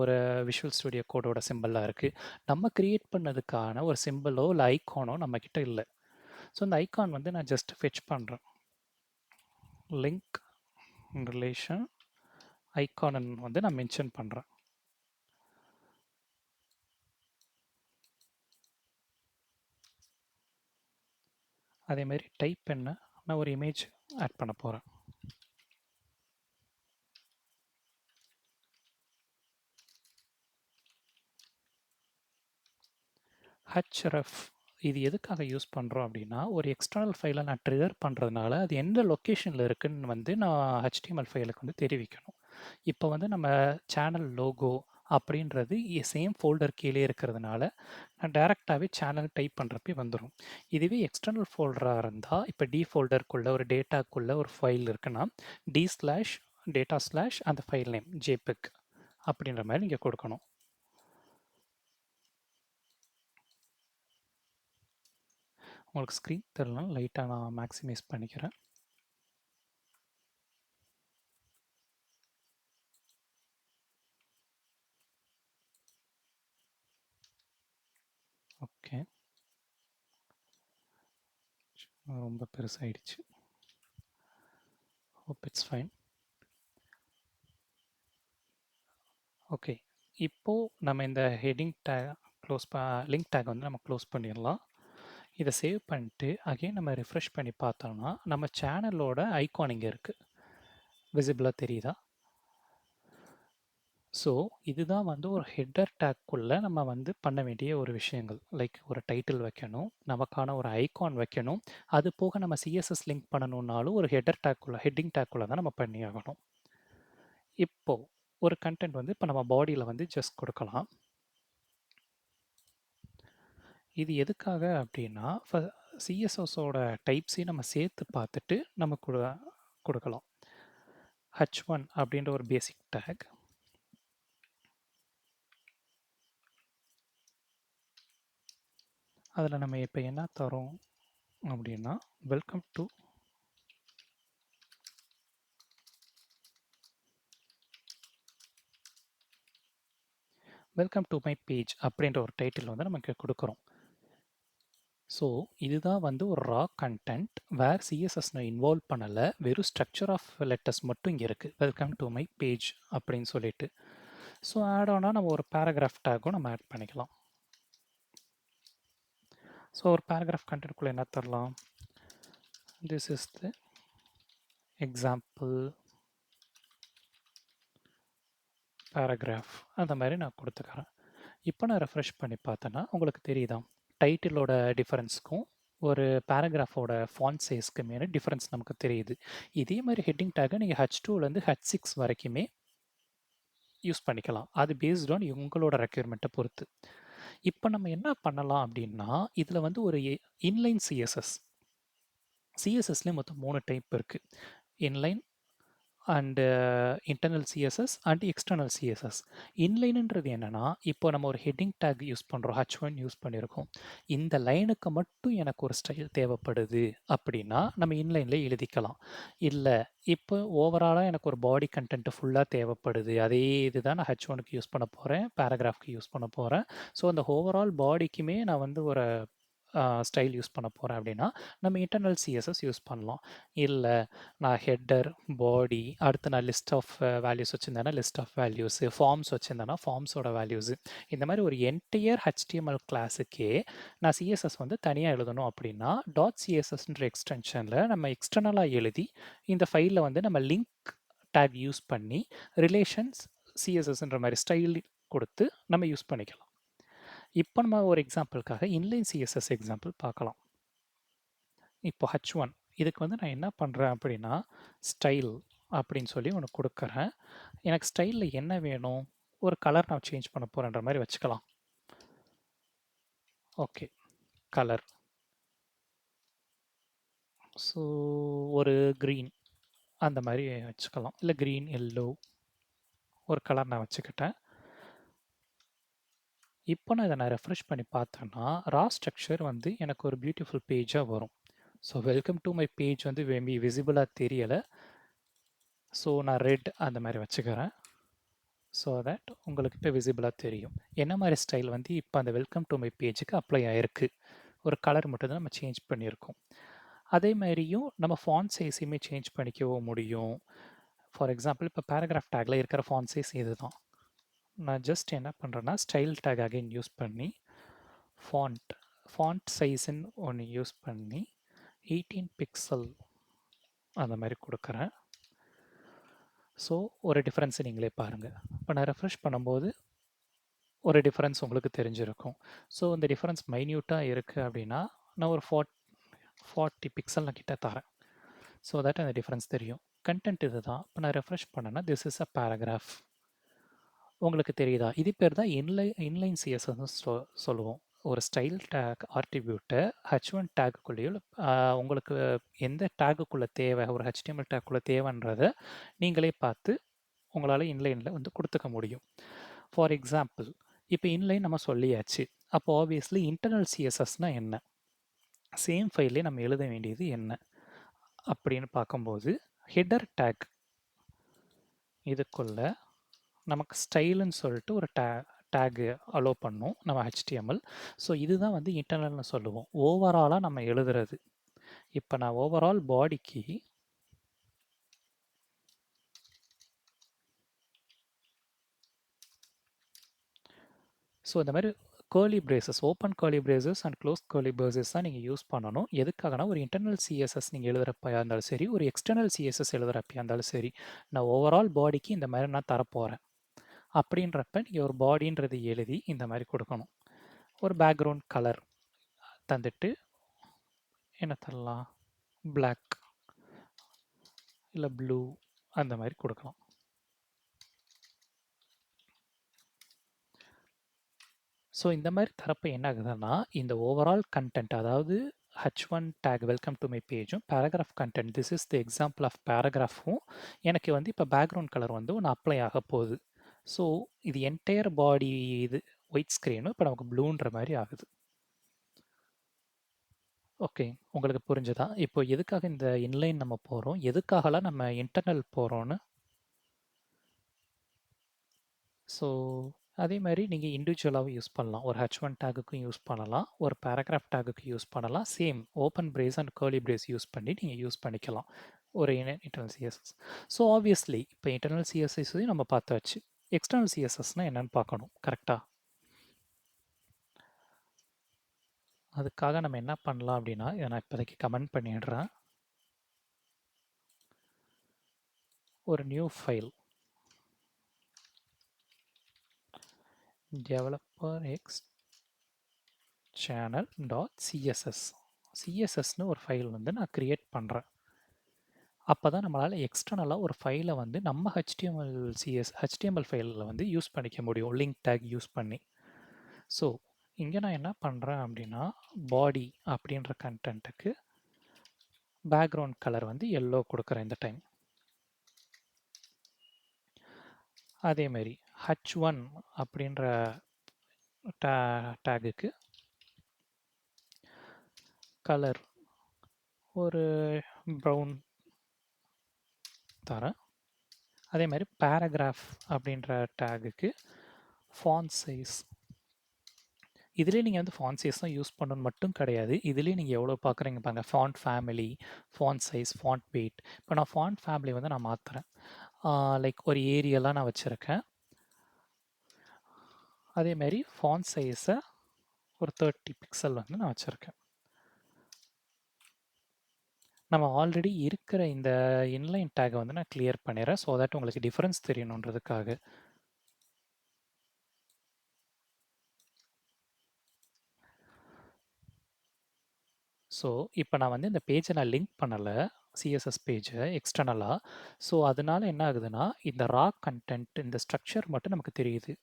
ஒரு விஷுவல் ஸ்டுடியோ கோடோட சிம்பிளாக இருக்குது. நம்ம க்ரியேட் பண்ணதுக்கான ஒரு சிம்பிளோ இல்லை ஐக்கானோ நம்மக்கிட்ட இல்லை. ஸோ இந்த ஐக்கான் வந்து நான் ஜஸ்ட் ஃபெச் பண்ணுறேன். லிங்க் ரிலேஷன் ஐக்கான் வந்து நான் மென்ஷன் பண்ணுறேன். அதேமாரி டைப் பண்ண நான் ஒரு இமேஜ் ஆட் பண்ண போகிறேன். href இது எதுக்காக யூஸ் பண்ணுறோம் அப்படின்னா, ஒரு எக்ஸ்டர்னல் ஃபைலை நான் ட்ரிகர் பண்ணுறதுனால அது எந்த லொக்கேஷனில் இருக்குன்னு வந்து நான் HTML ஃபைலுக்கு வந்து தெரிவிக்கணும். இப்போ வந்து நம்ம சேனல் லோகோ அப்படின்றது சேம் ஃபோல்டர் கீழே இருக்கிறதுனால நான் டைரெக்டாகவே சேனல் டைப் பண்ணுறப்பே வந்துடும். இதுவே எக்ஸ்டர்னல் ஃபோல்டராக இருந்தால், இப்போ டி ஃபோல்டருக்குள்ளே ஒரு டேட்டாக்குள்ளே ஒரு ஃபைல் இருக்குன்னா d/data/ அந்த ஃபைல் நேம் jpeg அப்படின்ற மாதிரி நீங்கள் கொடுக்கணும். உங்களுக்கு ஸ்க்ரீன் தெரியலனா லைட்டாக நான் மேக்ஸிமைஸ் பண்ணிக்கிறேன். ஓகே, ரொம்ப பெருசாகிடுச்சு. Hope it's fine. ஓகே, இப்போது நம்ம இந்த ஹெட்டிங் டேக் லிங்க் டேக் வந்து நம்ம க்ளோஸ் பண்ணிடலாம். இதை சேவ் பண்ணிட்டு அகைன் நம்ம ரிஃப்ரெஷ் பண்ணி பார்த்தோம்னா நம்ம சேனலோட ஐகான் இங்கே இருக்குது, விசிபிளாக தெரியுதா? ஸோ இதுதான் வந்து ஒரு ஹெட்டர் டேக்குள்ளே நம்ம வந்து பண்ண வேண்டிய ஒரு விஷயங்கள். லைக் ஒரு டைட்டில் வைக்கணும், நமக்கான ஒரு ஐகான் வைக்கணும், அது போக நம்ம CSS லிங்க் பண்ணணுன்னாலும் ஒரு ஹெட்டிங் டேக்குள்ளே தான் நம்ம பண்ணி ஆகணும். இப்போது ஒரு கண்டென்ட் வந்து இப்போ நம்ம பாடியில் வந்து ஜஸ்ட் கொடுக்கலாம். இது எதுக்காக அப்படின்னா, CSSோட டைப்ஸையும் நம்ம சேர்த்து பார்த்துட்டு நம்ம கொடுக்கலாம். h1 அப்படின்ற ஒரு பேசிக் டேக். அதில் நம்ம இப்போ என்ன தரோம் அப்படின்னா, வெல்கம் டு மை பேஜ் அப்படின்ற ஒரு டைட்டில் வந்து நமக்கு கொடுக்குறோம். ஸோ இதுதான் வந்து ஒரு ரா கண்டென்ட் வேர் சிஎஸ்எஸ் நான் இன்வால்வ் பண்ணலை, வெறும் ஸ்ட்ரக்சர் ஆஃப் லெட்டர்ஸ் மட்டும் இங்கே இருக்குது, வெல்கம் டு மை பேஜ் அப்படின்னு சொல்லிட்டு. ஸோ ஆட் ஆனால் நம்ம ஒரு பேராகிராஃப் டேக்கும் நம்ம ஆட் பண்ணிக்கலாம். ஸோ ஒரு பேராகிராஃப் கண்டென்ட்குள்ளே என்ன தரலாம், this is the example paragraph, அந்த மாதிரி நான் கொடுத்துக்கிறேன். இப்போ நான் ரெஃப்ரெஷ் பண்ணி பார்த்தேன்னா உங்களுக்கு தெரியுதா, டைட்டிலோட டிஃபரன்ஸ்க்கும் ஒரு பேராகிராஃபோட ஃபாண்ட் சைஸ்க்குமே டிஃபரன்ஸ் நமக்கு தெரியுது. இதே மாதிரி ஹெட்டிங் டேக்கை நீங்கள் H2லேருந்து H6 வரைக்குமே யூஸ் பண்ணிக்கலாம். அது பேஸ்ட் ஆன் உங்களோட ரெக்யர்மெண்ட்டை பொறுத்து. இப்போ நம்ம என்ன பண்ணலாம் அப்படின்னா, இதில் வந்து ஒரு இன்லைன் சிஎஸ்எஸ்லேயே மொத்தம் 3 டைப் இருக்குது. Inline and internal CSS and external CSS. இன்லைனுன்றது என்னென்னா, இப்போ நம்ம ஒரு ஹெட்டிங் டேக் யூஸ் பண்ணுறோம், H1 யூஸ் பண்ணியிருக்கோம், இந்த லைனுக்கு மட்டும் எனக்கு ஒரு ஸ்டைல் தேவைப்படுது அப்படின்னா நம்ம இன்லைனில் எழுதிக்கலாம். இல்லை இப்போ ஓவராலாக எனக்கு ஒரு பாடி கண்டென்ட் ஃபுல்லாக தேவைப்படுது, அதே இதுதான் நான் H1க்கு யூஸ் பண்ண போகிறேன், பேராகிராஃப்க்கு யூஸ் பண்ண போகிறேன், ஸோ அந்த ஓவரால் பாடிக்குமே நான் வந்து ஒரு ஸ்டைல் யூஸ் பண்ண போகிறேன் அப்படின்னா நம்ம இன்டர்னல் சிஎஸ்எஸ் யூஸ் பண்ணலாம். இல்லை நான் ஹெட்டர், பாடி, அடுத்து நான் லிஸ்ட் ஆஃப் வேல்யூஸ் வச்சுருந்தேன்னா லிஸ்ட் ஆஃப் வேல்யூஸு, ஃபார்ம்ஸ் வச்சுருந்தேன்னா ஃபார்ம்ஸோட வேல்யூஸு, இந்த மாதிரி ஒரு என்டையர் HTML கிளாஸுக்கே நான் சிஎஸ்எஸ் வந்து தனியாக எழுதணும் அப்படின்னா .cssன்ற எக்ஸ்டென்ஷனில் நம்ம எக்ஸ்டர்னலாக எழுதி இந்த ஃபைலில் வந்து நம்ம லிங்க் டேக் யூஸ் பண்ணி ரிலேஷன்ஸ் சிஎஸ்எஸ்ன்ற மாதிரி ஸ்டைல் கொடுத்து நம்ம யூஸ் பண்ணிக்கலாம். இப்போ நம்ம ஒரு எக்ஸாம்பிளுக்காக இன்லைன் சிஎஸ்எஸ் எக்ஸாம்பிள் பார்க்கலாம். இப்போ H1 இதுக்கு வந்து நான் என்ன பண்ணுறேன் அப்படின்னா, ஸ்டைல் அப்படின்னு சொல்லி ஒன்று கொடுக்குறேன். எனக்கு ஸ்டைலில் என்ன வேணும்? ஒரு கலர் நான் சேஞ்ச் பண்ண போகிறேன்ற மாதிரி வச்சுக்கலாம். Okay, colour. ஸோ ஒரு க்ரீன் அந்த மாதிரி வச்சுக்கலாம். இல்லை க்ரீன், எல்லோ ஒரு கலர் நான் வச்சுக்கிட்டேன். இப்போ நான் இதை ரெஃப்ரெஷ் பண்ணி பார்த்தேன்னா ரா ஸ்ட்ரக்சர் வந்து எனக்கு ஒரு பியூட்டிஃபுல் பேஜாக வரும். So welcome to my page வந்து மேபி விசிபிளாக தெரியலை. ஸோ நான் ரெட் அந்த மாதிரி வச்சுக்கிறேன். ஸோ தட் உங்களுக்கு இப்போ விசிபிளாக தெரியும் என்ன மாதிரி ஸ்டைல் வந்து இப்போ அந்த வெல்கம் டு மை பேஜுக்கு அப்ளை ஆகிருக்கு. ஒரு கலர் மட்டும் தான் நம்ம சேஞ்ச் பண்ணியிருக்கோம். அதே மாதிரியும் நம்ம ஃபாண்ட் சைஸையுமே சேஞ்ச் பண்ணிக்கவும் முடியும். ஃபார் எக்ஸாம்பிள் இப்போ பேராகிராஃப் டேக்கில் இருக்கிற ஃபாண்ட் சைஸ் இது தான். நான் ஜஸ்ட் என்ன பண்ணுறேன்னா ஸ்டைல் டேக் அகைன் யூஸ் பண்ணி ஃபாண்ட் சைஸ்ன்னு ஒன்று யூஸ் பண்ணி 18 பிக்சல் அந்த மாதிரி கொடுக்குறேன். ஸோ ஒரு டிஃப்ரென்ஸை நீங்களே பாருங்கள். இப்போ நான் ரெஃப்ரெஷ் பண்ணும்போது ஒரு டிஃப்ரென்ஸ் உங்களுக்கு தெரிஞ்சிருக்கும். ஸோ இந்த டிஃப்ரென்ஸ் மைன்யூட்டாக இருக்குது அப்படின்னா நான் ஒரு 40 பிக்சல் நான் கிட்ட தரேன். ஸோ தட் அந்த டிஃப்ரென்ஸ் தெரியும். கண்டென்ட் இது தான். இப்போ நான் ரெஃப்ரெஷ் பண்ணேன்னா திஸ் இஸ் அ பேராகிராஃப். உங்களுக்கு தெரியுதா? இது பேர் தான் இன்லைன் சிஎஸ்எஸ்ன்னு சொல்லுவோம். ஒரு ஸ்டைல் டேக் ஆர்டிபியூட்டை H1 டேக்குள்ளேயோ உங்களுக்கு எந்த டேக்குள்ளே தேவை, ஒரு HTML டேக்குள்ளே தேவைன்றதை நீங்களே பார்த்து உங்களால் இன்லைனில் வந்து கொடுத்துக்க முடியும். ஃபார் எக்ஸாம்பிள் இப்போ இன்லைன் நம்ம சொல்லியாச்சு. அப்போ ஆப்வியஸ்லி இன்டர்னல் சிஎஸ்எஸ்னால் என்ன, சேம் ஃபைல்லே நம்ம எழுத வேண்டியது என்ன அப்படின்னு பார்க்கும்போது ஹெடர் டேக் இதுக்குள்ள நமக்கு ஸ்டைலுன்னு சொல்லிட்டு ஒரு டேகு அலோவ் பண்ணும் நம்ம HTML. ஸோ இதுதான் வந்து இன்டர்னல்னு சொல்லுவோம். ஓவராலாக நம்ம எழுதுறது. இப்போ நான் ஓவரால் பாடிக்கு ஸோ இந்த மாதிரி curly braces, open curly braces and close curly braces தான் நீங்கள் யூஸ் பண்ணணும். எதுக்காகனா ஒரு இன்டர்னல் சிஎஸ்எஸ் நீங்கள் எழுதுகிறப்பையாக இருந்தாலும் சரி, ஒரு எக்ஸ்டர்னல் சிஎஸ்எஸ் எழுதுகிறப்பையாக இருந்தாலும் சரி, நான் ஓவரால் பாடிக்கு இந்த மாதிரி நான் தரப்போகிறேன் அப்படின்றப்ப நீங்கள் ஒரு பாடின்றது எழுதி இந்த மாதிரி கொடுக்கணும். ஒரு பேக்ரவுண்ட் கலர் தந்துட்டு என்ன தரலாம், பிளாக் இல்லை ப்ளூ அந்த மாதிரி கொடுக்கலாம். ஸோ இந்த மாதிரி தரப்ப என்ன ஆகுதுன்னா இந்த ஓவரால் கண்டென்ட், அதாவது H1 tag welcome to my பேஜும் paragraph content this is the example of பேராகிராஃபும் எனக்கு வந்து இப்போ பேக்ரவுண்ட் கலர் வந்து ஒன்று அப்ளை ஆக போகுது. ஸோ இது என்டையர் பாடி இது ஒயிட் ஸ்க்ரீனும் இப்போ நமக்கு ப்ளூன்ற மாதிரி ஆகுது. ஓகே, உங்களுக்கு புரிஞ்சுதா? இப்போ எதுக்காக இந்த இன்லைன் நம்ம போகிறோம், எதுக்காகலாம் நம்ம இன்டர்னல் போகிறோன்னு. ஸோ அதே மாதிரி நீங்கள் இண்டிவிஜுவலாகவும் யூஸ் பண்ணலாம். ஒரு H1 டேக்குக்கும் யூஸ் பண்ணலாம், ஒரு பேராகிராஃப் டேக்குக்கு யூஸ் பண்ணலாம். Same open brace and curly brace use பண்ணி நீங்கள் யூஸ் பண்ணிக்கலாம் ஒரு இன்டர்னல் சிஎஸ்எஸ். ஸோ ஆப்வியஸ்லி இப்போ இன்டர்னல் சிஎஸ்எஸ்ஸையும் நம்ம பார்த்தாச்சு. எக்ஸ்டர்னல் சிஎஸ்எஸ்னால் என்னென்னு பார்க்கணும் கரெக்டாக. அதுக்காக நம்ம என்ன பண்ணலாம் அப்படின்னா இதை நான் இப்போதைக்கு கமெண்ட் பண்ணிடுறேன். ஒரு நியூ ஃபைல் டெவலப்பர் எக்ஸ் சேனல்.css சிஎஸ்எஸ்னு ஒரு ஃபைல் வந்து நான் க்ரியேட் பண்ணுறேன். அப்போ தான் நம்மளால் எக்ஸ்டர்னலாக ஒரு ஃபைலை வந்து நம்ம HTML ஃபைலில் வந்து யூஸ் பண்ணிக்க முடியும் லிங்க் டேக் யூஸ் பண்ணி. ஸோ இங்கே நான் என்ன பண்ணுறேன் அப்படின்னா பாடி அப்படின்ற கண்டென்ட்டுக்கு பேக்ரவுண்ட் கலர் வந்து எல்லோ கொடுக்குறேன் இந்த டைம். அதேமாரி H1 அப்படின்ற டேகுக்கு கலர் ஒரு ப்ரௌன் தரேன். அதே மாதிரி பேராகிராஃப் அப்படின்ற டேகுக்கு ஃபாண்ட் சைஸ், இதுலேயே நீங்கள் வந்து ஃபாண்ட் சைஸ் தான் யூஸ் பண்ணணும்னு மட்டும் கிடையாது. இதுலேயே நீங்கள் எவ்வளோ பார்க்குறீங்க பாருங்க, font family, font size, font weight. இப்போ நான் ஃபாண்ட் ஃபேமிலி வந்து நான் மாற்றுறேன். லைக் ஒரு ஏரியெல்லாம் நான் வச்சுருக்கேன். அதேமாரி ஃபாண்ட் சைஸை ஒரு 30 பிக்சல் வந்து நான் வச்சுருக்கேன். நம்ம ஆல்ரெடி இருக்கிற இந்த இன்லைன் டேகை வந்து நான் கிளியர் பண்ணிடுறேன். ஸோ தட் உங்களுக்கு டிஃப்ரென்ஸ் தெரியணுன்றதுக்காக. ஸோ இப்போ நான் வந்து இந்த பேஜை நான் லிங்க் பண்ணலை, சிஎஸ்எஸ் பேஜை எக்ஸ்டர்னலாக. ஸோ அதனால என்ன ஆகுதுன்னா இந்த ரா கண்டென்ட் இந்த ஸ்ட்ரக்சர் மட்டும் நமக்கு தெரியுது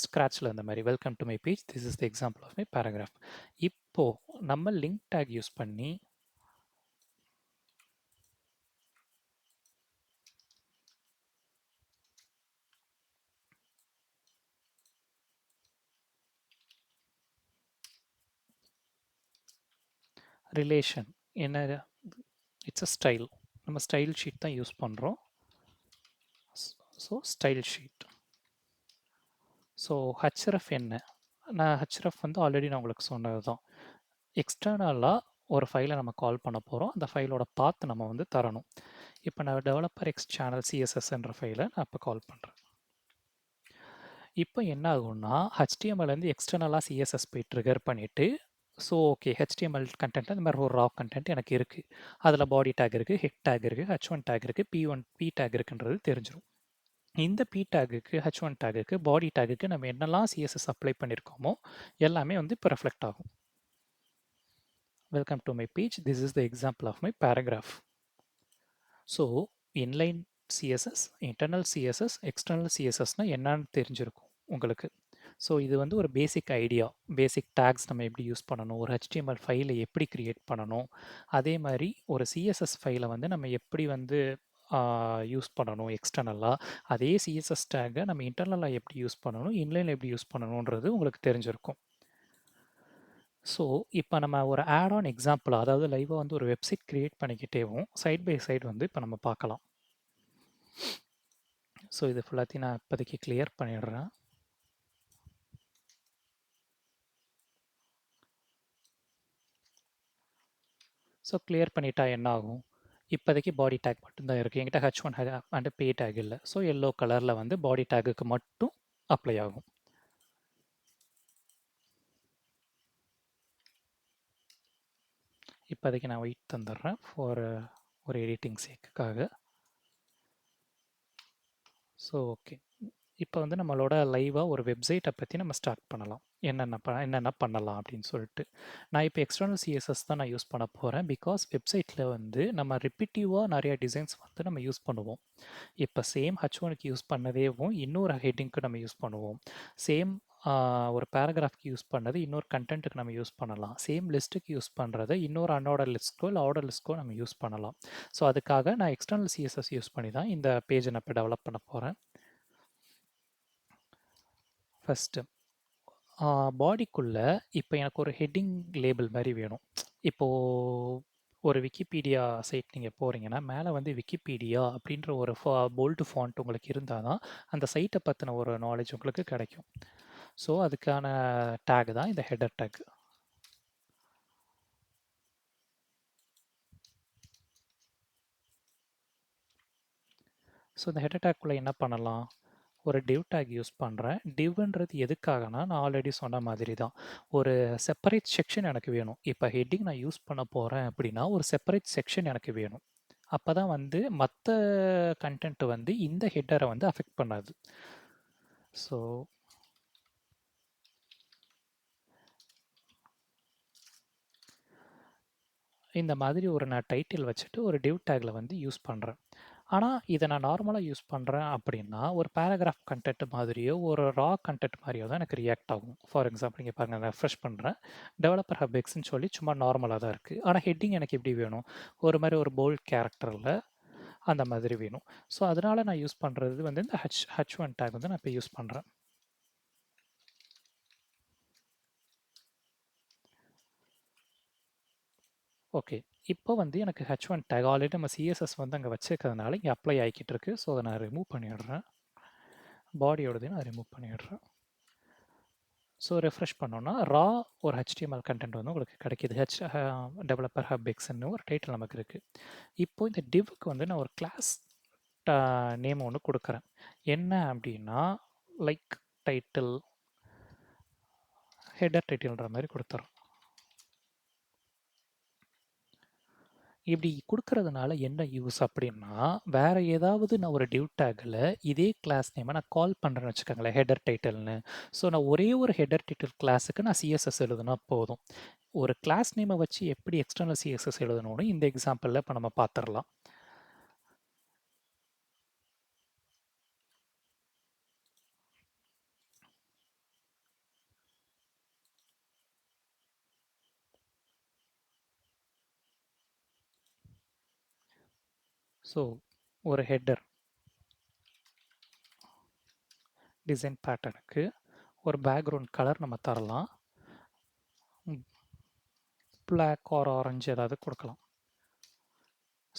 ஸ்க்ராட்சில் இந்த மாதிரி welcome to my page this is the example of my paragraph. இப்போது நம்ம லிங்க் டேக் யூஸ் பண்ணி ரிலேஷன் என்ன, இட்ஸ் அ ஸ்டைல், நம்ம ஸ்டைல் ஷீட் தான் யூஸ் பண்ணுறோம். So style sheet. So href என்ன, நான் ஹச்ரஃப் வந்து ஆல்ரெடி நான் உங்களுக்கு சொன்னது தான். எக்ஸ்டர்னலாக ஒரு ஃபைலை நம்ம கால் பண்ண போகிறோம், அந்த ஃபைலோட பாத் நம்ம வந்து தரணும். இப்போ நான் டெவலப்பர் எக்ஸ் சேனல் சிஎஸ்எஸ்ன்ற ஃபைலை நான் இப்போ கால் பண்ணுறேன். இப்போ என்ன ஆகும்னா ஹெச்டிஎம்எல்லேருந்து எக்ஸ்டர்னலாக சிஎஸ்எஸ் போய் ட்ரிகர் பண்ணிவிட்டு, ஸோ ஓகே ஹெச்டிஎம்எல் கண்டென்ட் இந்த மாதிரி ஒரு ரா கண்டென்ட் எனக்கு இருக்குது, அதில் பாடி டேக் இருக்குது, ஹெட் டேக் இருக்குது, H1 டேக் இருக்குது, பி டேக் இருக்குன்றது தெரிஞ்சிடும். இந்த பி டேகுக்கு H1 டேகுக்கு பாடி டேகுக்கு நம்ம என்னெல்லாம் சிஎஸ்எஸ் அப்ளை பண்ணியிருக்கோமோ எல்லாமே வந்து இப்போ ரெஃப்ளெக்ட் ஆகும். Welcome to my page this is the example of my paragraph. So inline CSS, internal CSS, external சிஎஸ்எஸ்னால் என்னன்னு தெரிஞ்சிருக்கும் உங்களுக்கு. ஸோ இது வந்து ஒரு பேசிக் ஐடியா, பேசிக் டேக்ஸ் நம்ம எப்படி யூஸ் பண்ணணும், ஒரு ஹெச்டிஎம்எல் ஃபைலை எப்படி க்ரியேட் பண்ணணும், அதே மாதிரி ஒரு சிஎஸ்எஸ் ஃபைலை வந்து நம்ம எப்படி வந்து யூஸ் பண்ணணும் எக்ஸ்டர்னலாக, அதே சிஎஸ்எஸ் டேக்கை நம்ம இன்டர்னலாக எப்படி யூஸ் பண்ணணும், இன்லைனில் எப்படி யூஸ் பண்ணணுன்றது உங்களுக்கு தெரிஞ்சிருக்கும். ஸோ இப்போ நம்ம ஒரு ஆட் ஆன் எக்ஸாம்பிள், அதாவது லைவாக வந்து ஒரு வெப்சைட் க்ரியேட் பண்ணிக்கிட்டேவும் சைட் பை சைடு வந்து இப்போ நம்ம பார்க்கலாம். ஸோ இது ஃபுல்லாத்தையும் நான் இப்போதைக்கு கிளியர் பண்ணிடுறேன். ஸோ கிளியர் பண்ணிட்டா என்ன ஆகும், இப்போதைக்கு பாடி டேக் மட்டும்தான் இருக்குது, என்கிட்ட H1 அண்ட் பே டேக் இல்லை. ஸோ எல்லோ கலரில் வந்து பாடி டேக்குக்கு மட்டும் அப்ளை ஆகும். இப்போதைக்கு நான் வெயிட் தந்துடுறேன் ஃபார் ஒரு எடிட்டிங் சேக்குக்காக. ஸோ ஓகே, இப்போ வந்து நம்மளோட லைவாக ஒரு வெப்சைட்டை பற்றி நம்ம ஸ்டார்ட் பண்ணலாம், என்னென்ன பண்ணலாம் அப்படின்னு சொல்லிட்டு. நான் இப்போ எக்ஸ்டர்னல் சிஎஸ்எஸ் தான் நான் யூஸ் பண்ண போகிறேன், பிகாஸ் வெப்சைட்டில் வந்து நம்ம ரிப்பீட்டிவாக நிறைய டிசைன்ஸ் வந்து நம்ம யூஸ் பண்ணுவோம். இப்போ சேம் H1க்கு யூஸ் பண்ணதேவும் இன்னொரு ஹெட்டிங்க்கு நம்ம யூஸ் பண்ணுவோம், சேம் ஒரு பேராகிராஃப்க்கு யூஸ் பண்ணது இன்னொரு கண்டென்ட்டுக்கு நம்ம யூஸ் பண்ணலாம், சேம் லிஸ்ட்டுக்கு யூஸ் பண்ணுறதை இன்னொரு அன்ஆர்டர் லிஸ்ட்க்கோ இல்லை ஆர்டர் லிஸ்ட்க்கோ நம்ம யூஸ் பண்ணலாம். ஸோ அதுக்காக நான் எக்ஸ்டர்னல் சிஎஸ்எஸ் யூஸ் பண்ணி தான் இந்த பேஜை நான் இப்போ டெவலப் பண்ண போகிறேன். ஃபஸ்ட்டு பாடிக்குள்ளே இப்போ எனக்கு ஒரு ஹெட்டிங் லேபிள் மாதிரி வேணும். இப்போது ஒரு விக்கிபீடியா சைட் நீங்கள் போகிறீங்கன்னா மேலே வந்து விக்கிபீடியா அப்படின்ற ஒரு போல்டு ஃபாண்ட் உங்களுக்கு இருந்தால் தான் அந்த சைட்டை பற்றின ஒரு நாலேஜ் உங்களுக்கு கிடைக்கும். ஸோ அதுக்கான டேக் தான் இந்த ஹெடர் டேக். ஸோ இந்த ஹெடர் டேக்குள்ளே என்ன பண்ணலாம், ஒரு டிவ் டேக் யூஸ் பண்ணுறேன். டிவ்ன்றது எதுக்காகனா நான் ஆல்ரெடி சொன்ன மாதிரி தான், ஒரு செப்பரேட் செக்ஷன் எனக்கு வேணும். இப்போ ஹெட்டிங் நான் யூஸ் பண்ண போகிறேன் அப்படின்னா ஒரு செப்பரேட் செக்ஷன் எனக்கு வேணும். அப்போ தான் வந்து மற்ற கண்டென்ட் வந்து இந்த ஹெட்டரை வந்து அஃபெக்ட் பண்ணாது. ஸோ இந்த மாதிரி ஒரு நான் டைட்டில் வச்சுட்டு ஒரு டிவ் டேக்கில் வந்து யூஸ் பண்ணுறேன். ஆனால் இதை நான் நார்மலாக யூஸ் பண்ணுறேன் அப்படின்னா ஒரு பேராகிராஃப் கண்டென்ட் மாதிரியோ ஒரு ரா கண்டென்ட் மாதிரியோ தான் எனக்கு ரியாக்ட் ஆகும். ஃபார் எக்ஸாம்பிள் இங்கே பாருங்கள், நான் ரெஃப்ரெஷ் பண்ணுறேன், டெவலப்பர் ஹப் எக்ஸ்ன்னு சொல்லி சும்மா நார்மலாக தான் இருக்குது. ஆனால் ஹெட்டிங் எனக்கு எப்படி வேணும், ஒரு மாதிரி ஒரு போல்ட் கேரக்டரில் அந்த மாதிரி வேணும். ஸோ அதனால் நான் யூஸ் பண்ணுறது வந்து இந்த H1 டேக் வந்து நான் இப்போ யூஸ் பண்ணுறேன். ஓகே, இப்போ வந்து எனக்கு H1 டேக் ஆல்ரெடி நம்ம சிஎஸ்எஸ் வந்து அங்கே வச்சுருக்கிறதுனால இங்கே அப்ளை ஆகிக்கிட்டு இருக்குது. ஸோ அதை நான் ரிமூவ் பண்ணிடுறேன், பாடியோடதையும் நான் ரிமூவ் பண்ணிடுறேன். ஸோ ரெஃப்ரெஷ் பண்ணோன்னா ரா ஒரு HTML கண்டென்ட் வந்து உங்களுக்கு கிடைக்கிது. டெவலப்பர் ஹப் எக்ஸ்ன்னு ஒரு டைட்டில் நமக்கு இருக்குது. இப்போ இந்த டிவ்க்கு வந்து நான் ஒரு கிளாஸ் நேம் ஒன்று கொடுக்குறேன். என்ன அப்படின்னா லைக் டைட்டில், ஹெடர் டைட்டில்ன்ற மாதிரி கொடுத்துறோம். இப்படி குடுக்கறதுனால என்ன யூஸ் அப்படின்னா, வேற ஏதாவது நான் ஒரு div tagல இதே கிளாஸ் நேம நான் கால் பண்றேன்னு வச்சுக்கோங்களேன், ஹெடர் டைட்டில்னு. ஸோ நான் ஒரே ஒரு ஹெடர் டைட்டில் கிளாஸுக்கு நான் சிஎஸ்எஸ் எழுதுனா போதும். ஒரு கிளாஸ் நேம வச்சு எப்படி எக்ஸ்டர்னல் சிஎஸ்எஸ் எழுதணும்னு இந்த எக்ஸாம்பிள்ல இப்ப நம்ம பார்த்துரலாம். ஸோ ஒரு ஹெடர் டிசைன் பேட்டர்னுக்கு ஒரு பேக்ரவுண்ட் கலர் நம்ம தரலாம். பிளாக் ஆர் ஆரஞ்சு ஏதாவது கொடுக்கலாம்.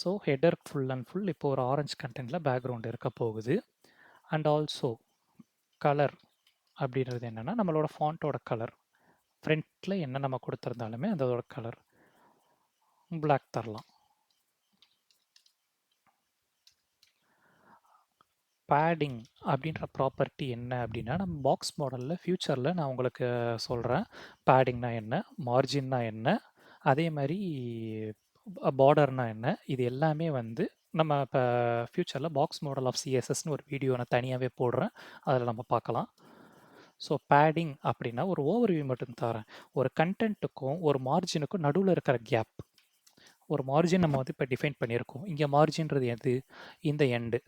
So header full and full இப்போ ஒரு ஆரஞ்சு கண்டென்ட்டில் பேக்ரவுண்ட் இருக்க போகுது. அண்ட் ஆல்சோ கலர் அப்படின்றது என்னென்னா நம்மளோட ஃபாண்ட்டோட கலர். ஃப்ரண்ட்டில் என்ன நம்ம கொடுத்துருந்தாலுமே அதோட கலர் பிளாக் தரலாம். பேடிங் அப்படின்ற ப்ராப்பர்ட்டி என்ன அப்படின்னா நம்ம பாக்ஸ் மாடலில் ஃப்யூச்சரில் நான் உங்களுக்கு சொல்கிறேன். பேடிங்னா என்ன, மார்ஜின்னா என்ன, அதே மாதிரி பார்டர்னா என்ன, இது எல்லாமே வந்து நம்ம இப்போ ஃப்யூச்சரில் பாக்ஸ் மாடல் ஆஃப் சிஎஸ்எஸ்னு ஒரு வீடியோ நான் தனியாகவே போடுறேன், அதில் நம்ம பார்க்கலாம். ஸோ பேடிங் அப்படின்னா ஒரு ஓவர்வியூ மட்டும் தரேன். ஒரு கண்டென்ட்டுக்கும் ஒரு மார்ஜினுக்கும் நடுவில் இருக்கிற கேப். ஒரு மார்ஜின் நம்ம வந்து இப்போ டிஃபைன் பண்ணியிருக்கோம். இங்கே மார்ஜின்றது எது, இந்த எண்டு.